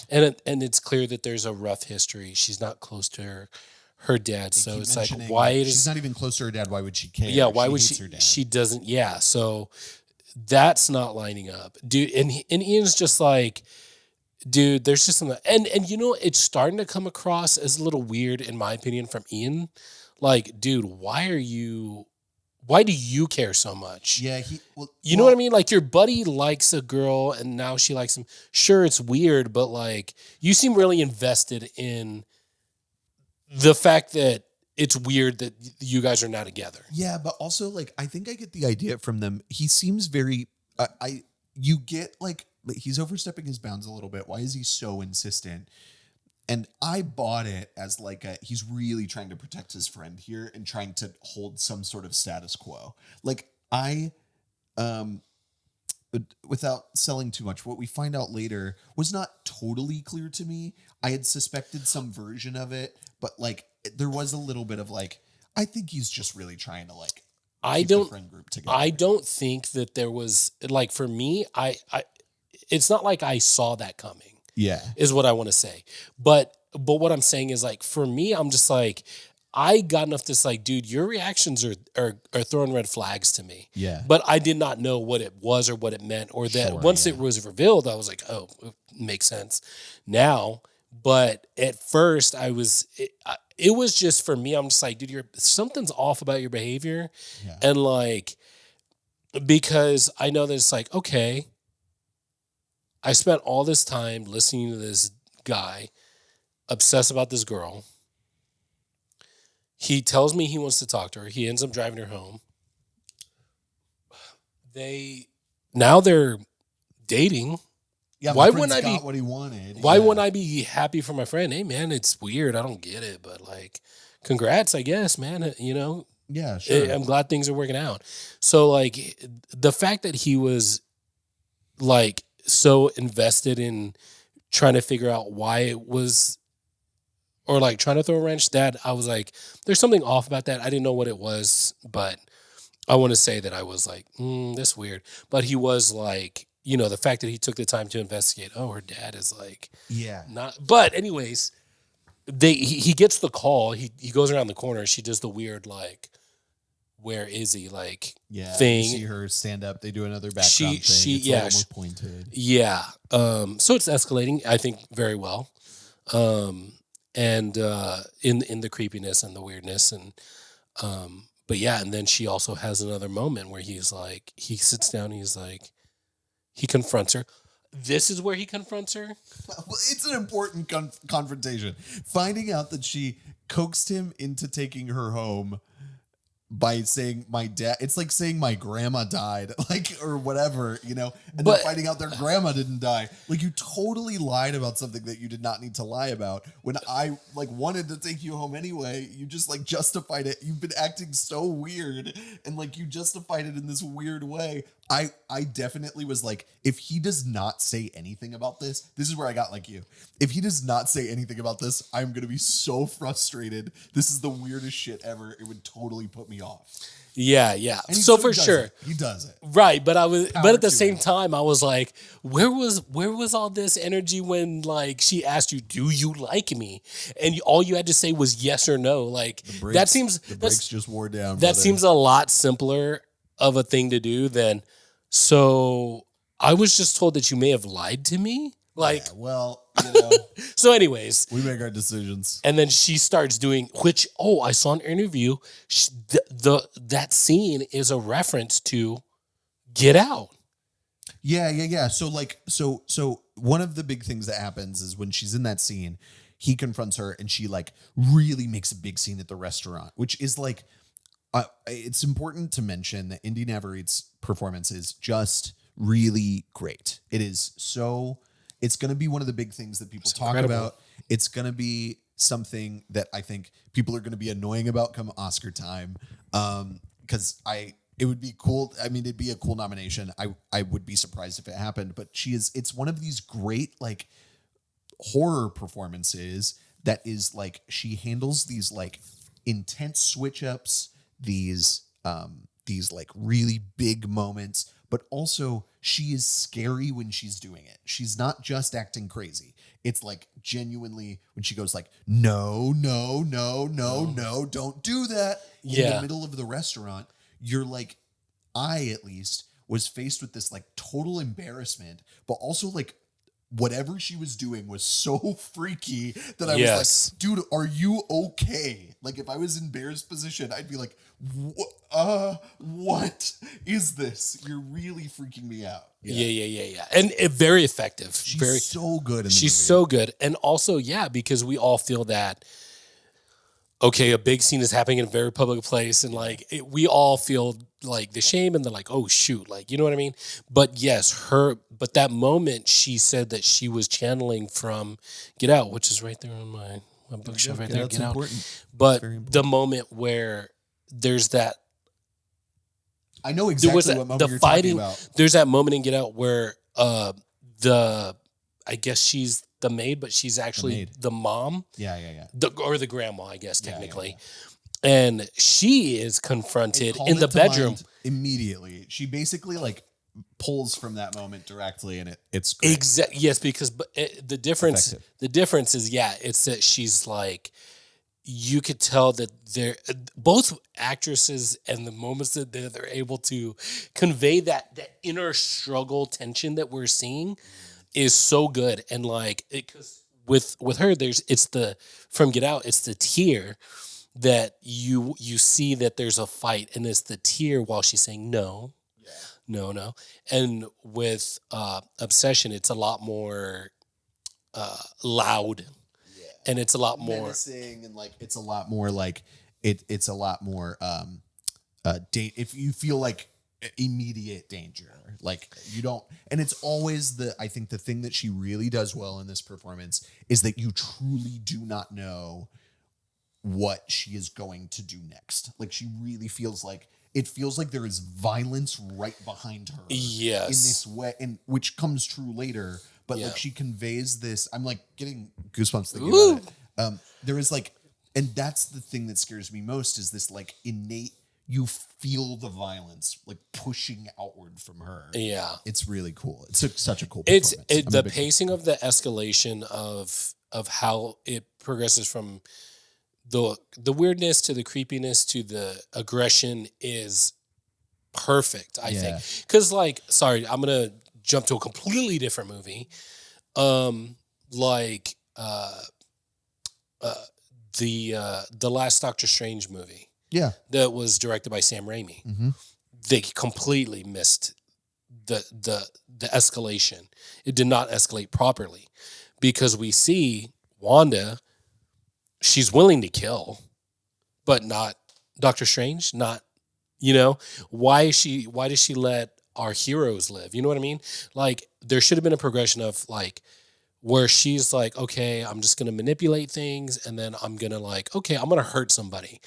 Yeah. And it's clear that there's a rough history. She's not close to her dad. So it's like, why she's not even close to her dad. Why would she care? Yeah. Why would she? Her dad. She doesn't. Yeah. So that's not lining up, dude. And Ian's just like, dude, there's just something. And you know, it's starting to come across as a little weird, in my opinion, from Ian. Like, dude, why do you care so much? Yeah, you know what I mean? Like, your buddy likes a girl and now she likes him. Sure, it's weird, but like, you seem really invested in the fact that it's weird that you guys are now together. Yeah, but also like I think I get the idea from them. He seems very you get like he's overstepping his bounds a little bit. Why is he so insistent? And I bought it as like he's really trying to protect his friend here and trying to hold some sort of status quo. Like without selling too much, what we find out later was not totally clear to me. I had suspected some version of it, but like there was a little bit of like, I think he's just really trying to like keep the friend group together. I don't think that there was like, for me, I it's not like I saw that coming. Yeah. Is what I want to say. But what I'm saying is like, for me, I'm just like, I got enough to like, dude, your reactions are throwing red flags to me. Yeah. But I did not know what it was or what it meant, or that once it was revealed, I was like, oh, it makes sense now. But at first it was just, for me, I'm just like, dude, something's off about your behavior. Yeah. And like, because I know that it's like, okay, I spent all this time listening to this guy obsess about this girl. He tells me he wants to talk to her. He ends up driving her home. Now they're dating. Yeah, why wouldn't I be what he wanted? Why wouldn't I be happy for my friend? Hey man, it's weird. I don't get it, but like, congrats, I guess, man. You know. Yeah, sure. I'm glad things are working out. So like, the fact that he was like so invested in trying to figure out why it was, or like trying to throw a wrench, that I was like, there's something off about that. I didn't know what it was, but I want to say that I was like, that's weird. But he was like, you know, the fact that he took the time to investigate, oh, her dad is like, yeah, not. But anyways, he gets the call. He goes around the corner. She does the weird like, where is he? Like, thing. You see her stand up. They do another background thing. It's almost pointed. Yeah. So it's escalating, I think, very well. And in the creepiness and the weirdness, and but yeah, and then she also has another moment where he's like, he sits down, and he's like, he confronts her. This is where he confronts her. Well, it's an important confrontation. Finding out that she coaxed him into taking her home by saying my dad, it's like saying my grandma died, like, or whatever, you know, and then finding out their grandma didn't die. Like, you totally lied about something that you did not need to lie about. When I like wanted to take you home anyway, you just like justified it. You've been acting so weird, and like you justified it in this weird way. I definitely was like, if he does not say anything about this is where I got like you. If he does not say anything about this, I'm going to be so frustrated. This is the weirdest shit ever. It would totally put me off. Yeah. So for sure. He does it. Right. But but at the same time, I was like, where was all this energy when like she asked you, do you like me? And all you had to say was yes or no. Like the brakes just wore down. That seems a lot simpler of a thing to do than, so I was just told that you may have lied to me. Like, yeah, well, you know. So anyways, we make our decisions. And then she starts doing, which, I saw an interview. That scene is a reference to Get Out. Yeah. So one of the big things that happens is when she's in that scene, he confronts her and she like really makes a big scene at the restaurant, which is like, it's important to mention that Indy Navarrete's performance is just really great. It's going to be one of the big things that people talk about. It's going to be something that I think people are going to be annoying about come Oscar time. Because it would be cool. I mean, it'd be a cool nomination. I would be surprised if it happened, but it's one of these great like horror performances that is like, she handles these like intense switch ups, these like really big moments, but also she is scary when she's doing it. She's not just acting crazy. It's like genuinely when she goes like, no, don't do that. In the middle of the restaurant, you're like, I at least was faced with this like total embarrassment, but also like whatever she was doing was so freaky that I was like, dude, are you okay? Like if I was in Bear's position, I'd be like, what is this? You're really freaking me out. Yeah. And very effective. She's so good in the movie. She's so good. And also, because we all feel that okay, a big scene is happening in a very public place, and like we all feel like the shame, and they're like, oh shoot, like you know what I mean. But yes, but that moment she said that she was channeling from Get Out, which is right there on my bookshelf right there. That's Get Out. important. But very important. the moment where there's that. I know There exactly was what moment you're talking about. There's that moment in Get Out where I guess she's the maid, but she's actually the mom. Yeah. Or the grandma, I guess, technically. Yeah. And she is confronted in the bedroom. Immediately. She basically like pulls from that moment directly, and it's great. Yes, because the difference is, it's that she's like, you could tell that they're both actresses, and the moments that they're able to convey that inner struggle tension that we're seeing is so good. And like, because with her, from Get Out, it's the tear that you see that there's a fight, and it's the tear while she's saying no. And with Obsession, it's a lot more loud. And it's a lot more menacing, and like it's a lot more like it's a lot more if you feel like immediate danger, like you don't, and it's always I think the thing that she really does well in this performance is that you truly do not know what she is going to do next. Like she really feels like there is violence right behind her. Yes. In this way, and which comes true later. But like she conveys this, I'm like getting goosebumps thinking about it. There is like, and that's the thing that scares me most is this like innate, you feel the violence like pushing outward from her. Yeah, it's really cool. It's such a cool performance. The pacing of the escalation of how it progresses from the weirdness to the creepiness to the aggression is perfect. I think because like, sorry, I'm gonna jump to a completely different movie, like the last Doctor Strange movie. Yeah, that was directed by Sam Raimi. Mm-hmm. They completely missed the escalation. It did not escalate properly because we see Wanda, she's willing to kill, but not Doctor Strange. Not, why does she let our heroes live? You know what I mean? Like there should have been a progression of like where she's like, okay, I'm just going to manipulate things. And then I'm going to like, okay, I'm going to hurt somebody.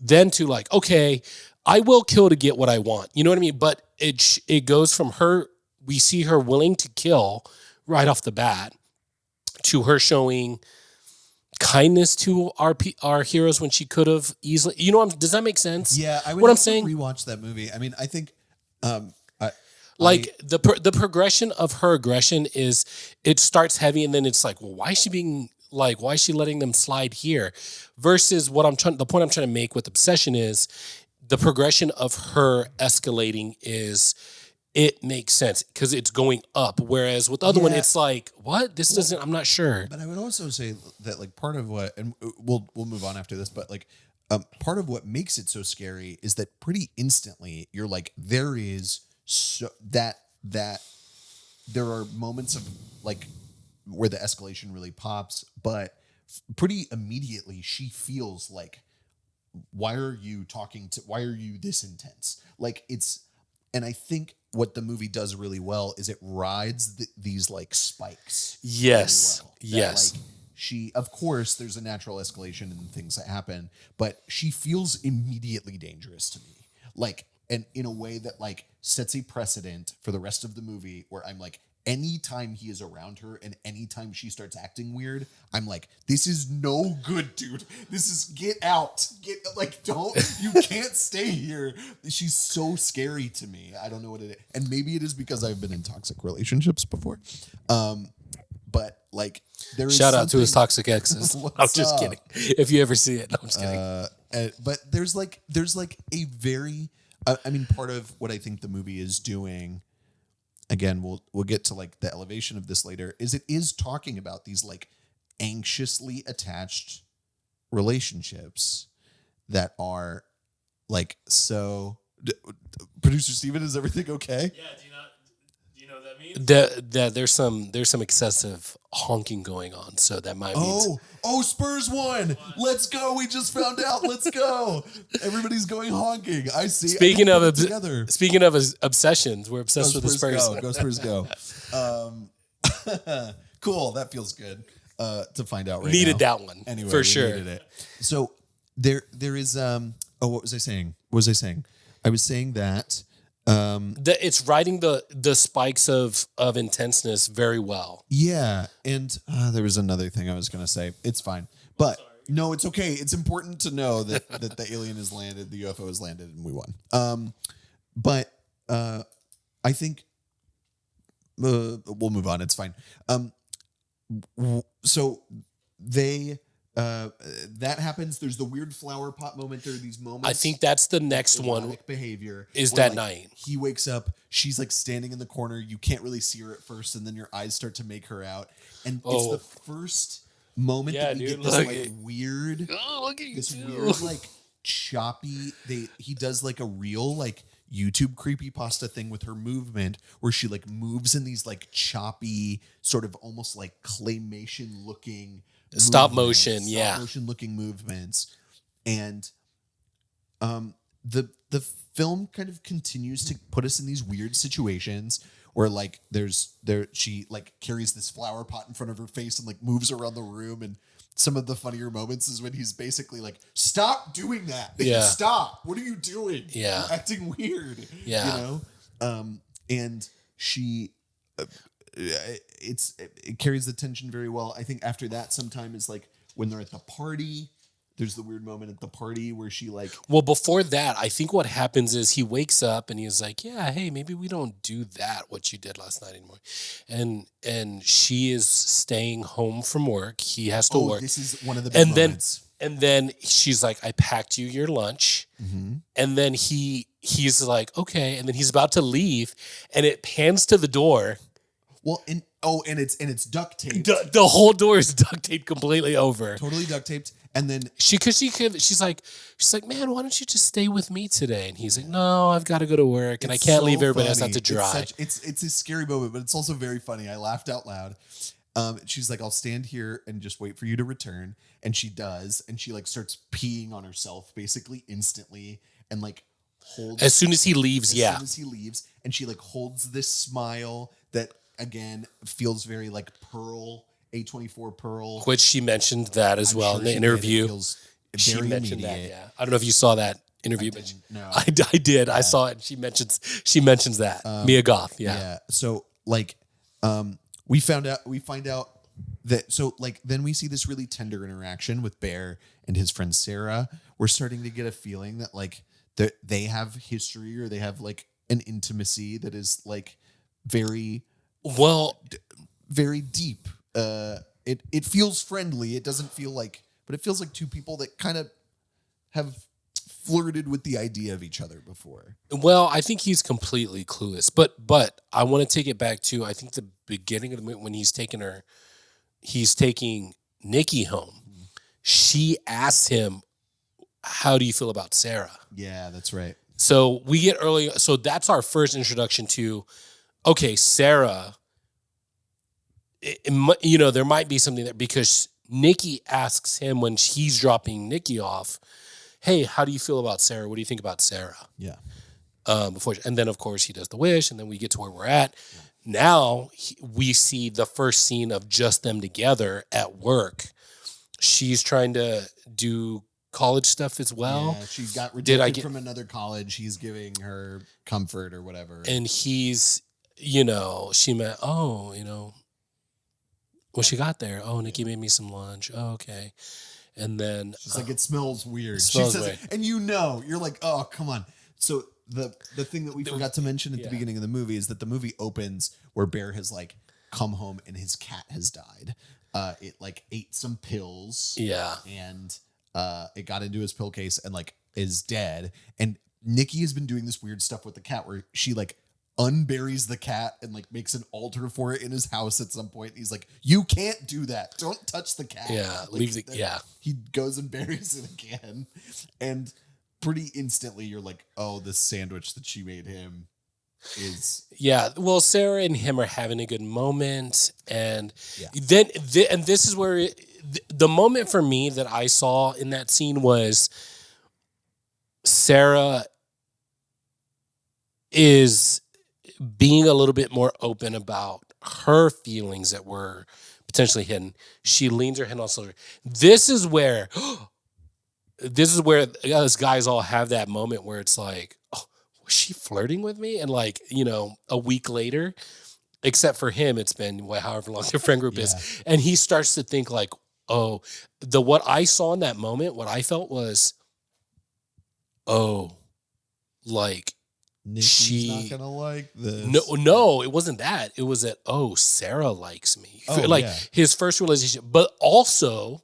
Then to like, okay, I will kill to get what I want. You know what I mean? But it goes from her, we see her willing to kill right off the bat to her showing kindness to our heroes when she could have easily, does that make sense? Yeah. I would rewatch that movie. I mean, I think, the progression of her aggression is it starts heavy and then it's like, well, why is she letting them slide here? Versus the point I'm trying to make with Obsession is the progression of her escalating is it makes sense because it's going up. Whereas with the other one, it's like, what? This doesn't, I'm not sure. But I would also say that like part of what, and we'll move on after this, but like part of what makes it so scary is that pretty instantly you're like, there is so that there are moments of like where the escalation really pops, but pretty immediately she feels like, why are you this intense? Like and I think what the movie does really well is it rides these like spikes. Yes. Really well. That, like, she, of course, there's a natural escalation and things that happen, but she feels immediately dangerous to me. Like, and in a way that like sets a precedent for the rest of the movie where I'm like, anytime he is around her and anytime she starts acting weird, I'm like, this is no good, dude. This is get out. You can't stay here. She's so scary to me. I don't know what it is. And maybe it is because I've been in toxic relationships before. But like there is shout out to his toxic exes. I'm just kidding. If you ever see it, no, I'm just kidding. But there's like a very, I mean, part of what I think the movie is doing, again, we'll get to like the elevation of this later, is it is talking about these like anxiously attached relationships that are like, so producer Steven, is everything okay? Yeah, do you know that that means? That there's some excessive honking going on, so that might mean Spurs won. Let's go. We just found out. Let's go. Everybody's going honking. I see. Speaking I of didn't put it together. speaking of obsessions, we're obsessed with the Spurs. Go Spurs go. Cool. That feels good to find out right Needed now. that one Anyway, for we sure. needed it. So there is what was I saying? I was saying that It's riding the spikes of intenseness very well. yeah, and there was another thing I was going to say. It's fine. But no, it's okay. It's important to know that the alien has landed, the UFO has landed, and we won. But I think we'll move on. It's fine. So they that happens. There's the weird flower pot moment. There are these moments. I think that's the next one. Erotic behavior is where, that night. He wakes up. She's like standing in the corner. You can't really see her at first, and then your eyes start to make her out. And it's the first moment that we get this like weird, look at this weird like choppy. He does like a real like YouTube creepypasta thing with her movement, where she like moves in these like choppy, sort of almost like claymation looking. Stop motion looking movements, and the film kind of continues to put us in these weird situations where like she like carries this flower pot in front of her face and like moves around the room, and some of the funnier moments is when he's basically like, "Stop doing that! Stop! What are you doing? Yeah, you're acting weird." Yeah, you know, and she. It carries the tension very well. I think after that, sometime is like when they're at the party. There's the weird moment at the party where she like. Well, before that, I think what happens is he wakes up and he's like, "Yeah, hey, maybe we don't do that what you did last night anymore," and she is staying home from work. He has to work. This is one of the big moments. And then she's like, "I packed you your lunch," and then he's like, "Okay," and then he's about to leave, and it pans to the door. Well, and it's duct taped. The whole door is duct taped completely over. Totally duct taped. And then she's like, "Man, why don't you just stay with me today?" And he's like, "No, I've got to go to work, and I can't leave everybody else out to dry." It's a scary moment, but it's also very funny. I laughed out loud. She's like, "I'll stand here and just wait for you to return," and she does, and she like starts peeing on herself basically instantly, and like holds as soon as he leaves. As soon as he leaves, and she like holds this smile that. Again, feels very like Pearl, A24 Pearl. Which she mentioned that as well in the interview. She mentioned that, yeah. I don't know if you saw that interview, but no. I did. Yeah. I saw it. She mentions that. Mia Goth, yeah. So like we find out that so like then we see this really tender interaction with Bear and his friend Sarah. We're starting to get a feeling that like they have history, or they have like an intimacy that is like very very deep. It feels friendly. It doesn't feel like, but it feels like two people that kind of have flirted with the idea of each other before. Well, I think he's completely clueless. But I want to take it back to, I think, the beginning of the movie when he's taking Nikki home. She asks him, "How do you feel about Sarah?" Yeah, that's right. So we get early. So that's our first introduction to, okay, Sarah. There might be something there because Nikki asks him when he's dropping Nikki off, "Hey, how do you feel about Sarah? What do you think about Sarah?" Yeah. And then of course he does the wish, and then we get to where we're at. Yeah. Now we see the first scene of just them together at work. She's trying to do college stuff as well. Yeah, she got rejected from another college. He's giving her comfort or whatever. And he's, she meant, when she got there, Nikki made me some lunch. Oh, okay. And then she's like, "It smells weird." She says weird. And you're like, "Oh, come on." So the thing that we forgot to mention at the beginning of the movie is that the movie opens where Bear has like come home and his cat has died. It like ate some pills. Yeah. And it got into his pill case and like is dead. And Nikki has been doing this weird stuff with the cat where she like unburies the cat and like makes an altar for it in his house at some point. He's like, "You can't do that. Don't touch the cat." Yeah. Like, he goes and buries it again. And pretty instantly you're like, "Oh, this sandwich that she made him is Yeah, well, Sarah and him are having a good moment, and Yeah. then and this is where the moment for me that I saw in that scene was Sarah is being a little bit more open about her feelings that were potentially hidden. She leans her head on his shoulder. This is where us guys all have that moment where it's like, oh, was she flirting with me? And like, a week later, except for him, it's been however long their friend group is. And he starts to think like, oh, what I saw in that moment, what I felt was, oh, like Nikki's not gonna like this. No, it wasn't that. It was that, oh, Sarah likes me. Oh, like yeah. his first realization, but also,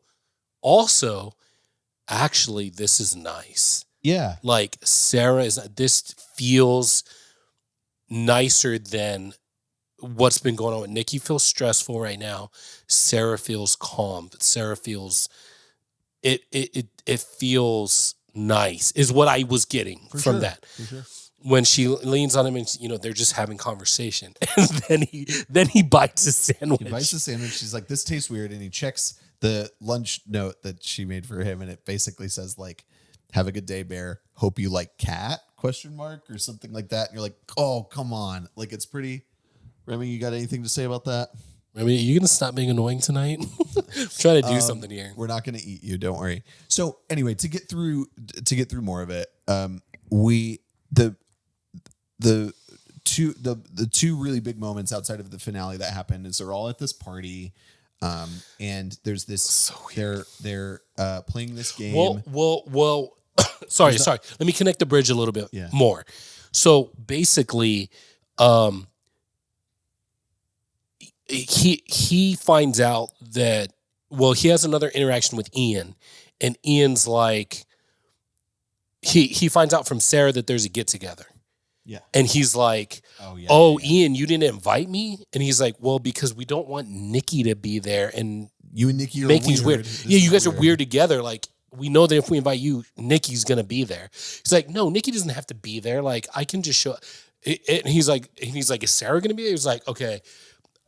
actually, this is nice. Yeah. Like this feels nicer than what's been going on with Nikki. Feels stressful right now. Sarah feels calm. Sarah feels it feels nice is what I was getting from that. For sure. When she leans on him and they're just having conversation, and then he bites his sandwich. He bites the sandwich. She's like, "This tastes weird," and he checks the lunch note that she made for him, and it basically says like, "Have a good day, Bear. Hope you like cat?" or something like that. And you're like, "Oh, come on!" Like it's pretty. Remy, you got anything to say about that? Remy, are you gonna stop being annoying tonight? I'm trying to do something here. We're not gonna eat you. Don't worry. So anyway, to get through more of it, the two really big moments outside of the finale that happened is they're all at this party, and there's this they're playing this game. Well. Sorry. Let me connect the bridge a little bit more. So basically, he finds out that he has another interaction with Ian, and Ian's like he finds out from Sarah that there's a get together. Yeah. And he's like, Ian, you didn't invite me? And he's like, well, because we don't want Nikki to be there and you and Nikki are make things weird. Yeah, you guys weird. are weird together. Like, we know that if we invite you, Nikki's gonna be there. He's like, no, Nikki doesn't have to be there. Like, I can just show up. And he's like, is Sarah gonna be there? He's like, okay,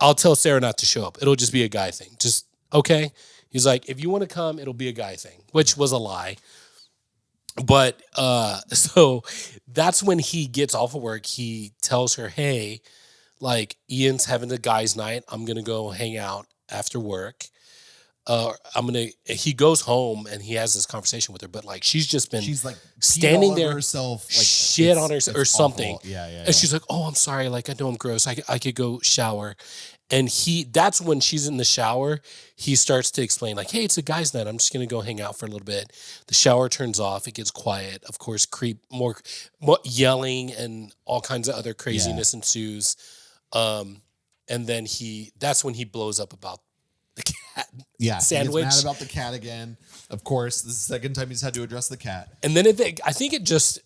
I'll tell Sarah not to show up. It'll just be a guy thing. Just okay. He's like, if you want to come, it'll be a guy thing, which was a lie. But so that's when he gets off of work. He tells her, hey, like, Ian's having a guy's night. I'm gonna go hang out after work. He goes home and he has this conversation with her, but like she's like standing there herself, like shit on her or something. Awful. Yeah. And she's like, oh, I'm sorry. Like, I know I'm gross. I could go shower. And that's when she's in the shower. He starts to explain like, hey, it's a guy's night. I'm just going to go hang out for a little bit. The shower turns off. It gets quiet. Of course, more yelling and all kinds of other craziness ensues. And then that's when he blows up about the cat sandwich. He's mad about the cat again. Of course, this is the second time he's had to address the cat. And then I think it just,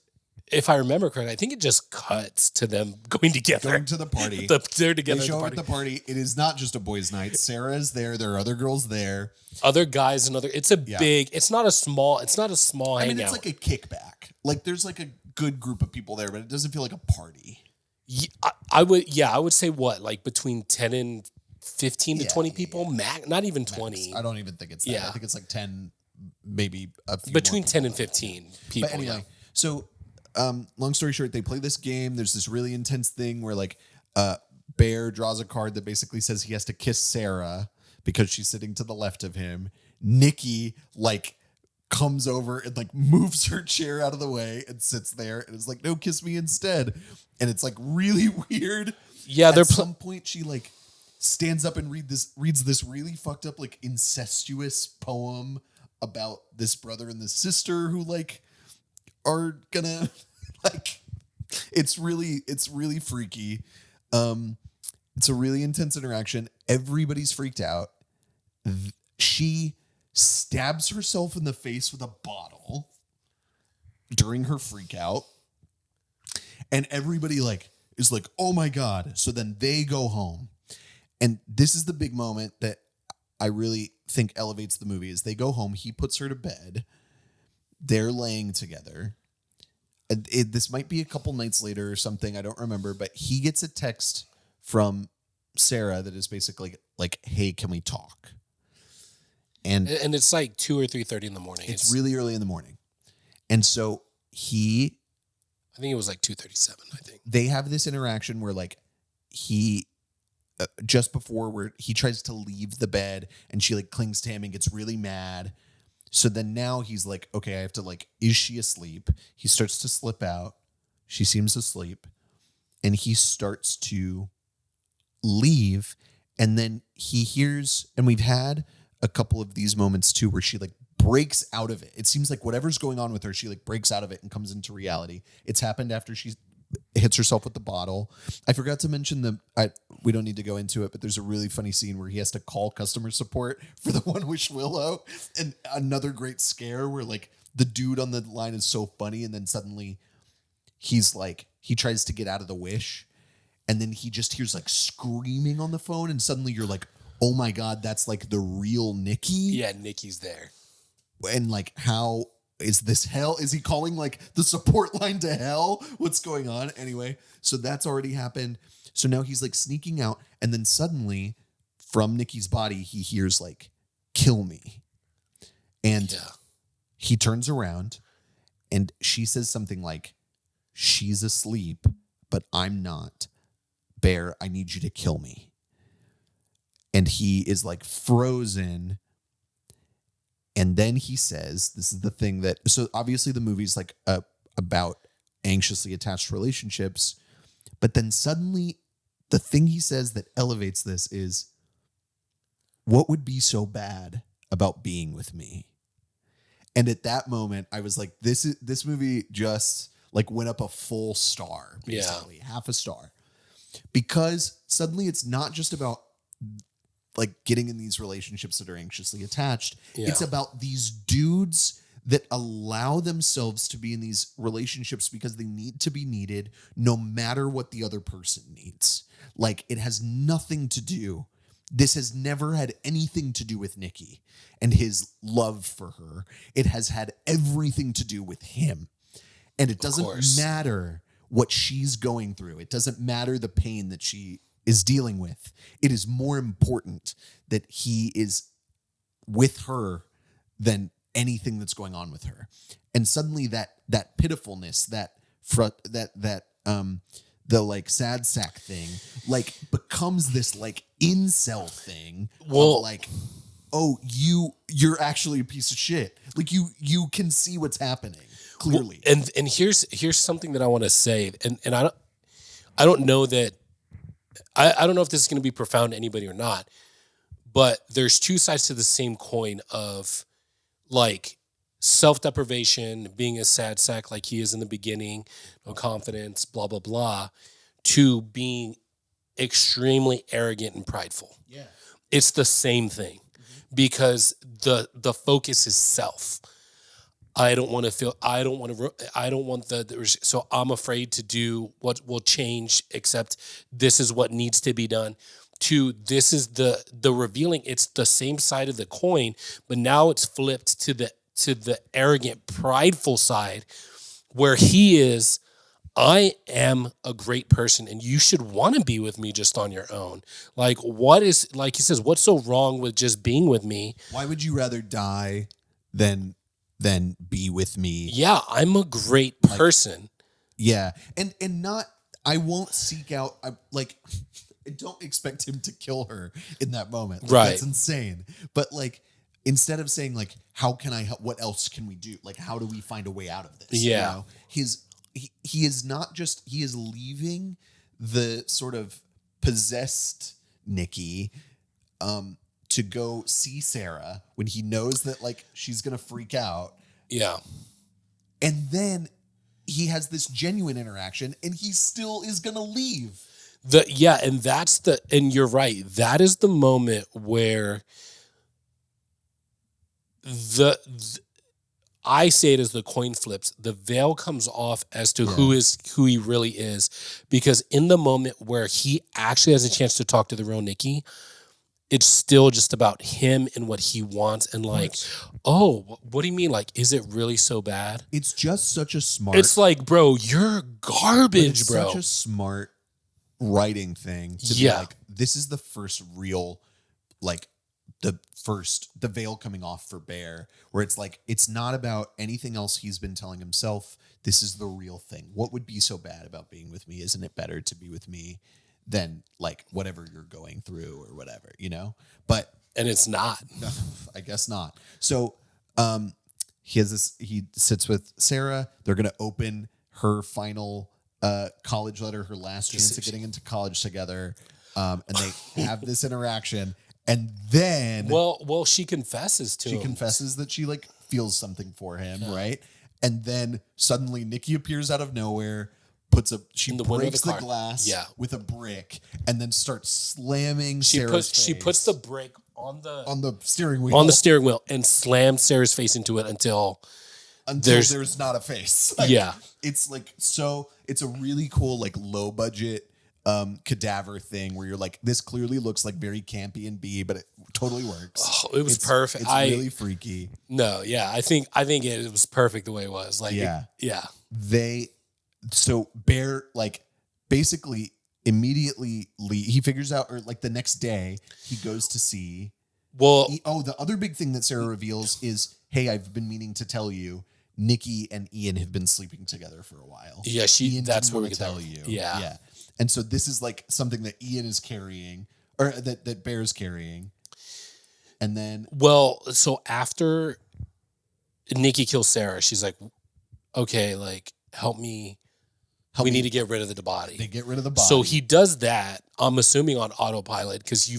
if I remember correctly, I think it just cuts to them going together. Going to the party. They're together. They show up at the party. It is not just a boys' night. Sarah's there. There are other girls there. Other guys and it's a big, it's not a small hangout. I mean, it's like a kickback. Like there's like a good group of people there, but it doesn't feel like a party. Yeah, I would say what, like between 10 and 15 to 20 people, max, not even 20. Max. I don't even think it's that. I think it's like 10, maybe a few between more 10 and 15 people. But anyway, so long story short, they play this game. There's this really intense thing where like Bear draws a card that basically says he has to kiss Sarah because she's sitting to the left of him. Nikki like comes over and like moves her chair out of the way and sits there and is like, no, kiss me instead. And it's like really weird. Yeah, at some point she like stands up and reads this really fucked up like incestuous poem about this brother and this sister who like are gonna like it's really freaky. It's a really intense interaction. Everybody's freaked out. She stabs herself in the face with a bottle during her freak out. And everybody like is like, oh my God. So then they go home. And this is the big moment that I really think elevates the movie is they go home. He puts her to bed. They're laying together. this might be a couple nights later or something. I don't remember, but he gets a text from Sarah that is basically like, "Hey, can we talk?" And it's like 2 or 3:30 in the morning. it's really early in the morning. And so I think it was like 2:37. I think they have this interaction where like he just before where he tries to leave the bed and she like clings to him and gets really mad. So then now he's like, okay, I have to like, is she asleep? He starts to slip out. She seems asleep. And he starts to leave. And then he hears, and we've had a couple of these moments too, where she like breaks out of it. It seems like whatever's going on with her, she like breaks out of it and comes into reality. It's happened after she hits herself with the bottle. I forgot to mention we don't need to go into it, but there's a really funny scene where he has to call customer support for the One Wish Willow, and another great scare where like the dude on the line is so funny, and then suddenly he's like, he tries to get out of the wish, and then he just hears like screaming on the phone, and suddenly you're like, oh my God, that's like the real Nikki. yeah, Nikki's there. And like, how is this hell? Is he calling like the support line to hell? What's going on? Anyway, so that's already happened. So now he's like sneaking out, and then suddenly from Nikki's body, he hears like, "Kill me." And he turns around and she says something like, "She's asleep, but I'm not. Bear, I need you to kill me." And he is like frozen. And then he says, this is the thing that, so obviously the movie's like about anxiously attached relationships, but then suddenly the thing he says that elevates this is, "What would be so bad about being with me?" And at that moment, I was like, this movie just like went up a full star, basically half a star, because suddenly it's not just about like getting in these relationships that are anxiously attached. Yeah. It's about these dudes that allow themselves to be in these relationships because they need to be needed no matter what the other person needs. Like, it has nothing to do. This has never had anything to do with Nikki and his love for her. It has had everything to do with him. And it doesn't matter what she's going through. It doesn't matter the pain that she is dealing with. It is more important that he is with her than anything that's going on with her. And suddenly that pitifulness, the like sad sack thing, like becomes this like incel thing. Well, of like, oh, you're actually a piece of shit. Like you can see what's happening clearly. Well, and here's something that I want to say, and I don't know that I don't know if this is going to be profound to anybody or not, but there's two sides to the same coin of like self-deprivation, being a sad sack like he is in the beginning, no confidence, blah, blah, blah, to being extremely arrogant and prideful. Yeah. It's the same thing because the focus is self. I don't want so I'm afraid to do what will change, except this is what needs to be done. This is the revealing. It's the same side of the coin, but now it's flipped to the arrogant, prideful side where he is, I am a great person and you should want to be with me just on your own. Like, what is, like he says, what's so wrong with just being with me? Why would you rather die than be with me? Yeah, I'm a great person. Yeah. And not, I won't seek out, I don't expect him to kill her in that moment. Like, right. That's insane. But like, instead of saying like, how can I help? What else can we do? Like, how do we find a way out of this? Yeah. You know? He is not just, he is leaving the sort of possessed Nikki, to go see Sarah when he knows that like she's going to freak out. Yeah. And then he has this genuine interaction and he still is going to leave. And you're right. That is the moment where I say it as the coin flips. The veil comes off as to who he really is, because in the moment where he actually has a chance to talk to the real Nikki, it's still just about him and what he wants. And like, oh, what do you mean? Like, is it really so bad? It's just such a smart. It's like, bro, you're but garbage, it's bro. such a smart writing thing to be Yeah. like, this is the first real, like the veil coming off for Bear, where it's like, it's not about anything else he's been telling himself. This is the real thing. What would be so bad about being with me? Isn't it better to be with me than like whatever you're going through or whatever, you know? But And it's not. I guess not. So he sits with Sarah. They're gonna open her final college letter, her last chance of getting into college together. And they have this interaction. And then Well, she confesses to she him. confesses that she like feels something for him, right? And then suddenly Nikki appears out of nowhere, she In the window of breaks the the car. glass Yeah. with a brick, and then starts slamming She Sarah's puts face the brake on the steering wheel on the steering wheel and slams Sarah's face into it until there's not a face. Like, Yeah. It's like it's a really cool, like low budget cadaver thing where you're like, this clearly looks like very campy and B, but it totally works. Oh, it was perfect. It's really freaky. No, yeah, I think it was perfect the way it was. Like, Yeah. yeah. So Bear, like, basically immediately he figures out, or like the next day he goes to see. Well, The other big thing that Sarah reveals is, hey, I've been meaning to tell you, Nikki and Ian have been sleeping together for a while. yeah, Ian that's didn't what we wanna can tell tell you. Yeah. And so this is like something that Ian is carrying, or that Bear's carrying. And then Well, so after Nikki kills Sarah, she's like, okay, like, help me. We need to get rid of the body. they get rid of the body. So he does that, I'm assuming on autopilot, because you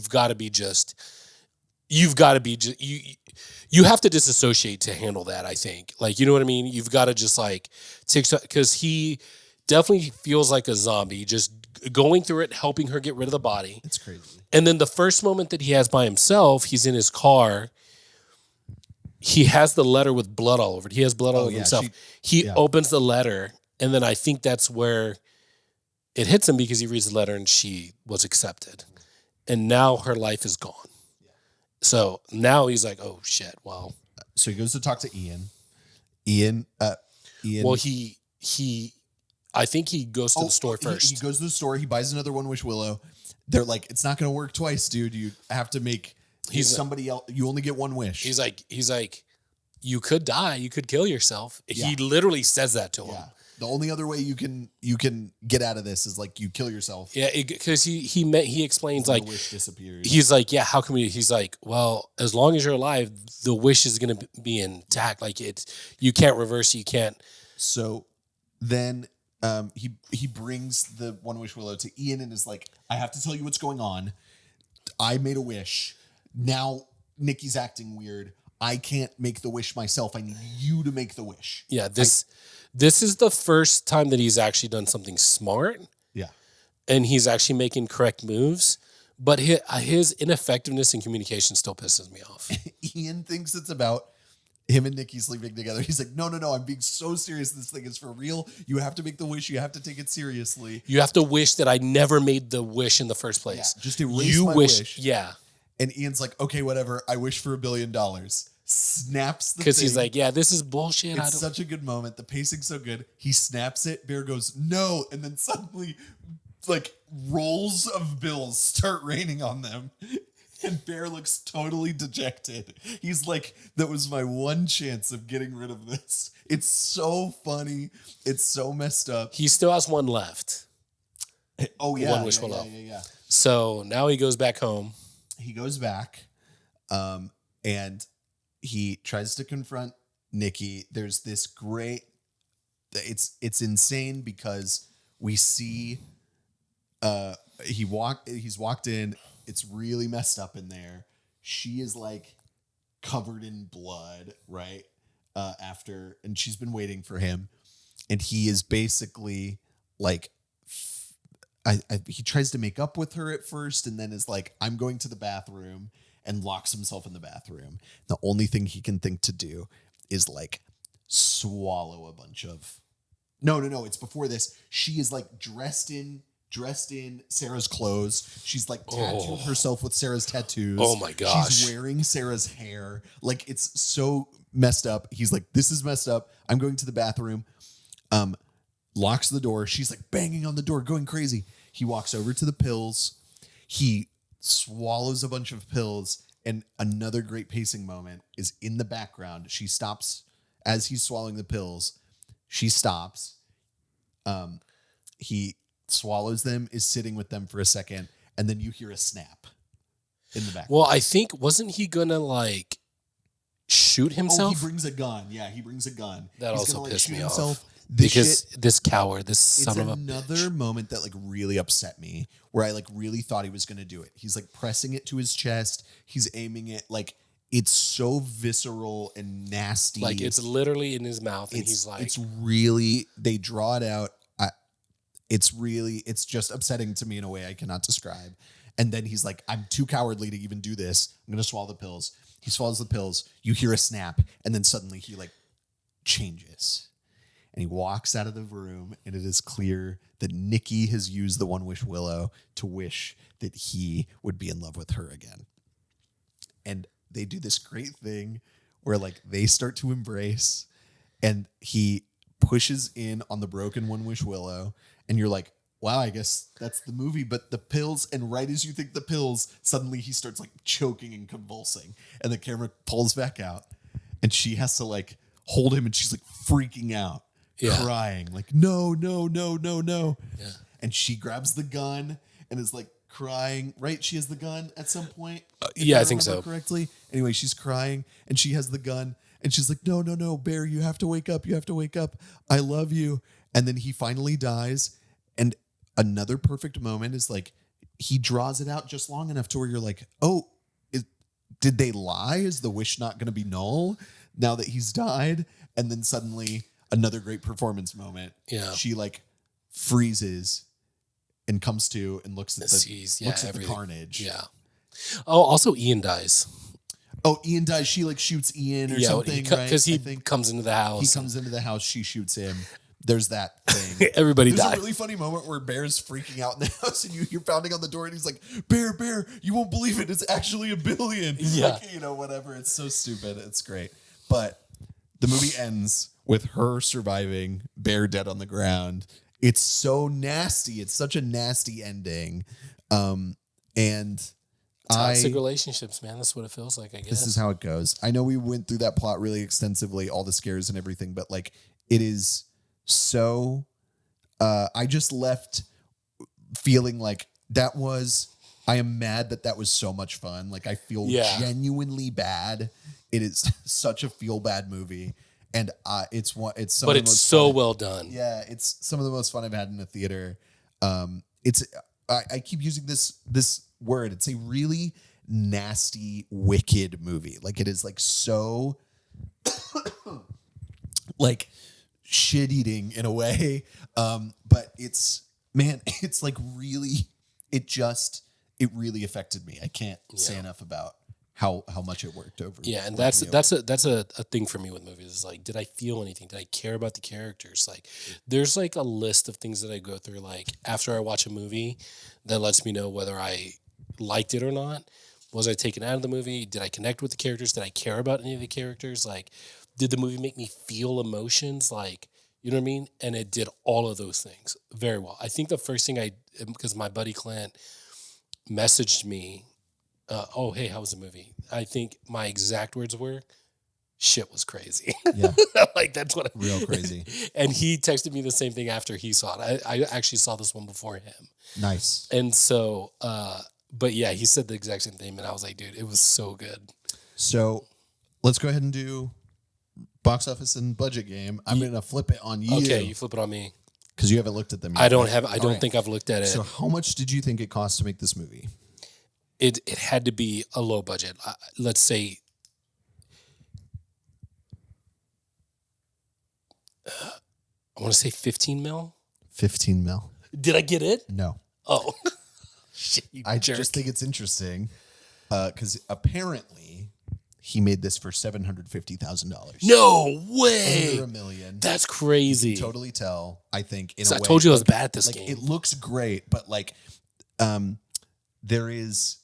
have to disassociate to handle that, I think. Like, you know what I mean? You've got to just like take, because he definitely feels like a zombie, just going through it, helping her get rid of the body. It's crazy. And then the first moment that he has by himself, he's in his car. He has the letter with blood all over it. He has blood all over himself. He opens the letter, and then I think that's where it hits him, because he reads the letter and she was accepted. And now her life is gone. So now he's like, oh shit, well. So he goes to talk to Ian. Ian. Well, I think he goes to the store first. He goes to the store. He buys another One Wish Willow. They're like, it's not going to work twice, dude. You have to make somebody else. You only get one wish. He's like, you could die. You could kill yourself. He literally says that to him. Yeah. The only other way you can get out of this is like you kill yourself. Yeah, because he explains like, the wish disappears. he's like, yeah, how can we? He's like, well, as long as you're alive, the wish is gonna be intact. Like you can't reverse. You can't. So then he brings the One Wish Willow to Ian and is like, I have to tell you what's going on. I made a wish. Now Nikki's acting weird. I can't make the wish myself. I need you to make the wish. Yeah, this is the first time that he's actually done something smart. Yeah. And he's actually making correct moves. But his ineffectiveness in communication still pisses me off. Ian thinks it's about him and Nikki sleeping together. He's like, no, I'm being so serious. This thing is for real. You have to make the wish. You have to take it seriously. You have to wish that I never made the wish in the first place. Yeah, just erase my wish. Yeah. And Ian's like, okay, whatever. I wish for $1 billion. Snaps the thing. Because he's like, yeah, this is bullshit. It's such a good moment. The pacing's so good. He snaps it. Bear goes, no. And then suddenly, like, rolls of bills start raining on them. And Bear looks totally dejected. He's like, that was my one chance of getting rid of this. It's so funny. It's so messed up. He still has one left. Oh, yeah. One Wish Willow. Yeah. So now he goes back home. He goes back and he tries to confront Nikki. There's this great, it's insane because we see he's walked in. It's really messed up in there. She is like covered in blood, right? And she's been waiting for him. And he is basically like, he tries to make up with her at first and then is like, I'm going to the bathroom, and locks himself in the bathroom. The only thing he can think to do is like swallow a bunch of, no, it's before this. She is like dressed in dressed in Sarah's clothes. She's like tattooed herself with Sarah's tattoos. Oh my gosh. She's wearing Sarah's hair. Like it's so messed up. He's like, this is messed up. I'm going to the bathroom. Locks the door. She's like banging on the door, going crazy. He walks over to the pills. He swallows a bunch of pills. And another great pacing moment is in the background. She stops as he's swallowing the pills. She stops. He swallows them, is sitting with them for a second, and then you hear a snap in the background. Well, I think, wasn't he gonna like shoot himself? Oh, he brings a gun. Yeah, he brings a gun. That He's also gonna, pissed shoot me himself. off. This Because shit, this coward, this it's son of a another bitch. moment that like really upset me, where I like really thought he was gonna do it. He's like pressing it to his chest. He's aiming it like it's so visceral and nasty. Like it's literally in his mouth, and he's like, it's really, they draw it out. It's just upsetting to me in a way I cannot describe. And then he's like, I'm too cowardly to even do this. I'm going to swallow the pills. He swallows the pills. You hear a snap. And then suddenly he like changes. And he walks out of the room. And it is clear that Nikki has used the One Wish Willow to wish that he would be in love with her again. And they do this great thing where like they start to embrace. And he pushes in on the broken One Wish Willow. And you're like, wow, I guess that's the movie. But the pills, and right as you think the pills, suddenly he starts like choking and convulsing. And the camera pulls back out. And she has to like hold him, and she's like freaking out, crying, like, no, no, no, no, no. Yeah. And she grabs the gun and is like crying, right? She has the gun at some point. Yeah, If I think remember so. correctly. Anyway, she's crying and she has the gun and she's like, no, no, no, Bear, you have to wake up. You have to wake up. I love you. And then he finally dies. And another perfect moment is like, he draws it out just long enough to where you're like, oh, did they lie? Is the wish not going to be null now that he's died? And then suddenly another great performance moment. Yeah. She like freezes and comes to and looks at the carnage. Yeah. Oh, also Ian dies. Oh, Ian dies. She like shoots Ian or something, right? Because he I think comes into the house. he comes into the house. She shoots him. There's that thing. Everybody There's dies. a really funny moment where Bear's freaking out in the house, and you're pounding on the door, and he's like, "Bear, Bear, you won't believe it. It's actually $1 billion." Yeah. Like, whatever. It's so stupid. It's great. But the movie ends with her surviving, Bear dead on the ground. It's so nasty. It's such a nasty ending. And Toxic relationships, man. That's what it feels like, I guess. This is how it goes. I know we went through that plot really extensively, all the scares and everything, but like it is so I just left feeling like I am mad that was so much fun. Like I feel genuinely bad. It is such a feel bad movie. And it's some but of the it's most so fun. well done. Yeah, it's some of the most fun I've had in the theater. I keep using this word. It's a really nasty, wicked movie. Like it is like so like shit eating in a way. But it's like really, it really affected me. I can't say enough about how much it worked over. Yeah, and that's a thing for me with movies. Is like, did I feel anything? Did I care about the characters? Like, there's like a list of things that I go through. Like after I watch a movie, that lets me know whether I liked it or not. Was I taken out of the movie? Did I connect with the characters? Did I care about any of the characters? Like, did the movie make me feel emotions? Like, you know what I mean? And it did all of those things very well. I think the first thing because my buddy Clint messaged me, oh, hey, how was the movie? I think my exact words were, shit was crazy. Yeah. Like that's what Real crazy. And he texted me the same thing after he saw it. I actually saw this one before him. Nice. And so, but yeah, he said the exact same thing. And I was like, dude, it was so good. So let's go ahead and do box office and budget game. I'm going to flip it on you. Okay, you flip it on me. Because you haven't looked at them yet. I don't think I've looked at it. So how much did you think it cost to make this movie? It had to be a low budget. Let's say, I want to say 15 mil. 15 mil. Did I get it? No. Oh, shit, you I jerk. just think it's interesting because apparently He made this for $750,000. No Under way. $1 million. That's crazy. Totally tell. I think in a 'Cause way. I told you I was like- bad at this like, game. It looks great, but like, there's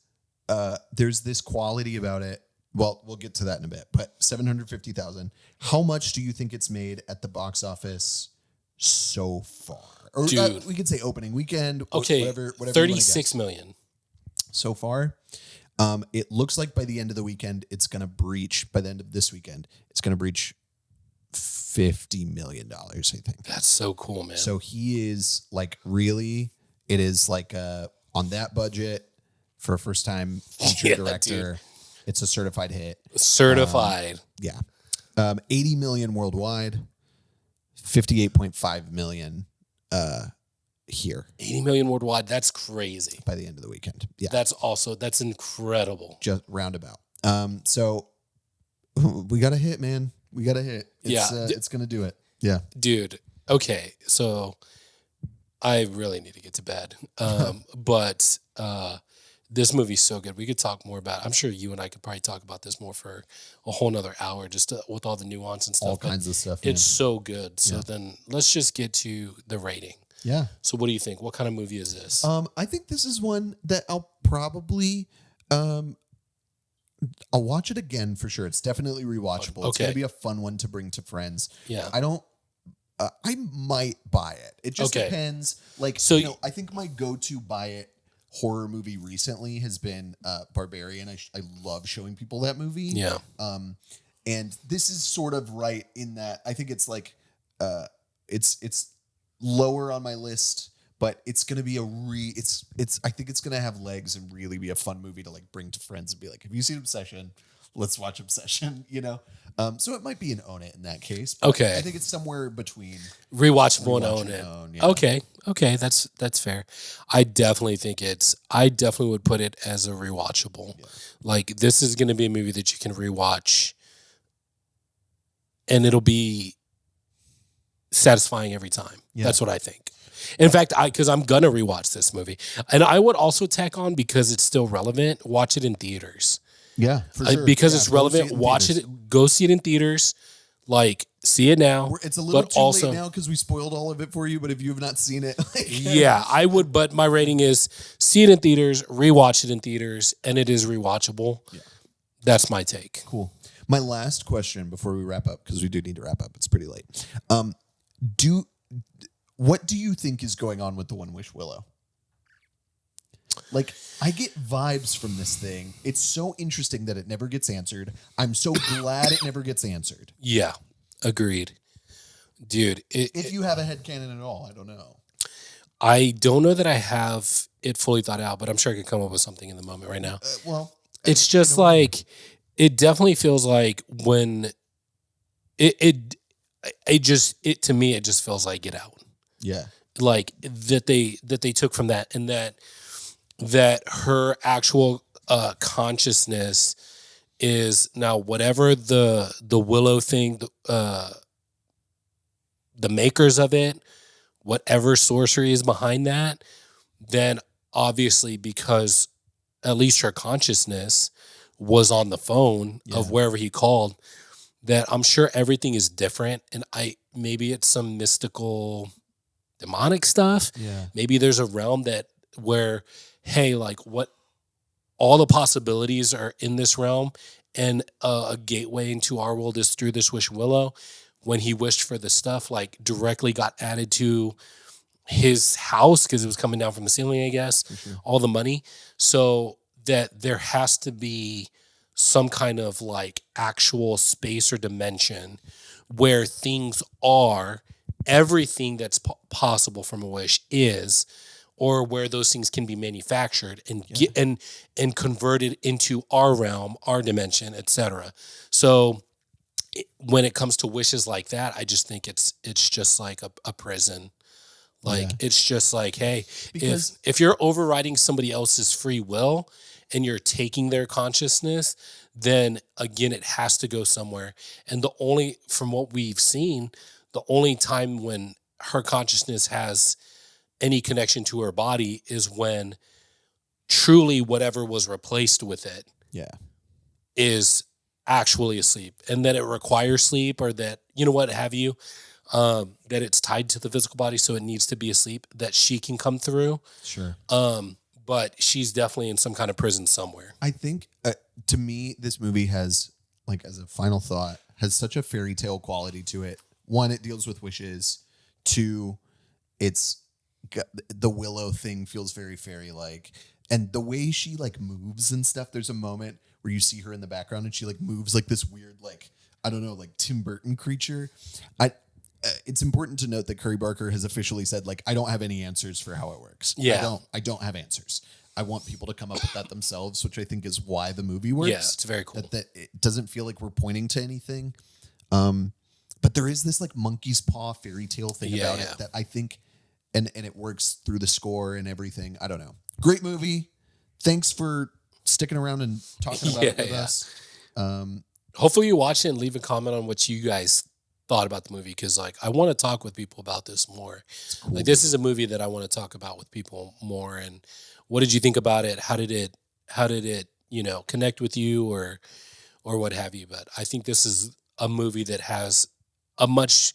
this quality about it. Well, we'll get to that in a bit. But 750,000. How much do you think it's made at the box office so far? Or Dude. we could say opening weekend. Okay, whatever. 36 million. So far. It looks like by the end of the weekend, it's going to breach. By the end of this weekend, it's going to breach $50 million. I think. That's so cool, man. So he is like really. It is like on that budget for a first time feature Yeah, director. It's a certified hit. Certified. Yeah. 80 million worldwide, 58.5 million here 80 million worldwide. That's crazy. by the end of the weekend. Yeah. That's incredible. Just roundabout. So we got a hit, man. We got a hit. It's, Yeah. it's going to do it. Yeah. Dude. Okay. So I really need to get to bed. But this movie's so good. We could talk more about it. I'm sure you and I could probably talk about this more for a whole nother hour, just with all the nuance and stuff. All But kinds of stuff. it's so good. So Yeah. then let's just get to the rating. Yeah. So what do you think? What kind of movie is this? I think this is one that I'll probably I'll watch it again for sure. It's definitely rewatchable. It's Okay. gonna be a fun one to bring to friends. Yeah. I don't. I might buy it. It just Okay. depends. Like, So I think my go-to buy it horror movie recently has been Barbarian. I love showing people that movie. Yeah. And this is sort of right in that. I think it's like it's lower on my list, but it's gonna be it's I think it's gonna have legs and really be a fun movie to like bring to friends and be like, have you seen Obsession? Let's watch Obsession, So it might be an own it in that case. But Okay. I think it's somewhere between Rewatchable and rewatch own and it. own, yeah. Okay, that's fair. I definitely would put it as a rewatchable. Yeah. Like this is going to be a movie that you can rewatch, and it'll be satisfying every time. Yeah. That's what I think. In fact, because I'm gonna rewatch this movie, and I would also tack on because it's still relevant. Watch it in theaters. Yeah, for sure. Because Yeah, it's go see relevant. in Watch theaters. it. Go see it in theaters. Like see it now. It's a little but too also, late now because we spoiled all of it for you. But if you have not seen it, yeah, I would. But my rating is see it in theaters, rewatch it in theaters, and it is rewatchable. Yeah. That's my take. Cool. My last question before we wrap up, because we do need to wrap up. It's pretty late. What do you think is going on with the One Wish Willow? Like, I get vibes from this thing. It's so interesting that it never gets answered. I'm so glad it never gets answered. Yeah, agreed, dude. If you have a headcanon at all, I don't know. I don't know that I have it fully thought out, but I'm sure I could come up with something in the moment right now. It's just like it definitely feels like when it to me it just feels like Get Out. Yeah. Like that they took from that, and that her actual consciousness is now whatever the Willow thing, the makers of it, whatever sorcery is behind that, then obviously because at least her consciousness was on the phone of wherever he called, that I'm sure everything is different, and maybe it's some mystical demonic stuff. Yeah. Maybe there's a realm where, hey, like what all the possibilities are in this realm, and a gateway into our world is through this Wish Willow. When he wished for the stuff, like directly got added to his house because it was coming down from the ceiling, I guess, all the money. So that there has to be some kind of like actual space or dimension where things are, everything that's possible from a wish is, or where those things can be manufactured and and converted into our realm, our dimension, etc. So when it comes to wishes like that, I just think it's just like a prison. Like it's just like, hey, Because- if you're overriding somebody else's free will and you're taking their consciousness, then again it has to go somewhere. And from what we've seen, the only time when her consciousness has any connection to her body is when truly whatever was replaced with it Yeah. is actually asleep and that it requires sleep, or that, you know, what have you, that it's tied to the physical body, so it needs to be asleep, that she can come through. Sure. But she's definitely in some kind of prison somewhere. I think to me, this movie has, like, as a final thought, has such a fairy tale quality to it. One, it deals with wishes. Two, it's the Willow thing feels very fairy like, and the way she like moves and stuff. There's a moment where you see her in the background and she like moves like this weird, like, I don't know, like Tim Burton creature. It's important to note that Curry Barker has officially said, like, I don't have any answers for how it works. Yeah. I don't have answers. I want people to come up with that themselves, which I think is why the movie works. Yeah, it's very cool. That it doesn't feel like we're pointing to anything. But there is this like monkey's paw fairy tale thing about it that I think, and it works through the score and everything. I don't know. Great movie. Thanks for sticking around and talking about it with us. Hopefully you watch it and leave a comment on what you guys thought about the movie, because like I want to talk with people about this more. Cool. Like, this is a movie that I want to talk about with people more. And what did you think about it? How did it, you know, connect with you, or what have you? But I think this is a movie that has a much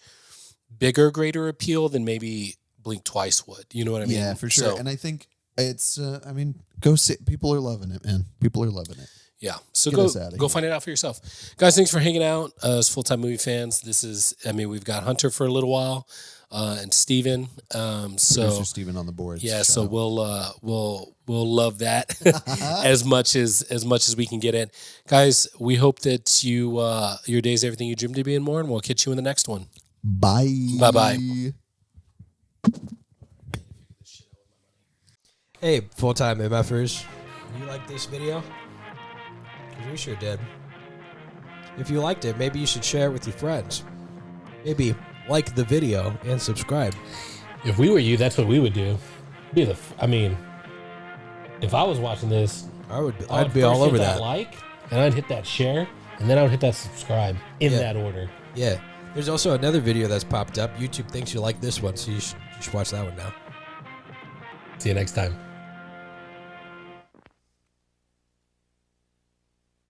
bigger, greater appeal than maybe Blink Twice would. You know what I mean? Yeah, for sure. So, and I think it's, I mean, go see. People are loving it, man. People are loving it. Yeah. So go find it out for yourself. Guys, thanks for hanging out as full-time movie fans. This is, I mean, we've got Hunter for a little while, and Steven. Producer Steven on the board. Yeah, so we'll love that as much as we can get it. Guys, we hope that your day is everything you dreamed to be and more, and we'll catch you in the next one. Bye. Bye-bye. Hey, full-time MFers. You like this video? We sure did. If you liked it, maybe you should share it with your friends. Maybe like the video and subscribe. If we were you, that's what we would do. I mean, if I was watching this, I'd be all over that. Like, and I'd hit that share, and then I would hit that subscribe in that order. Yeah. There's also another video that's popped up. YouTube thinks you like this one, so you should watch that one now. See you next time.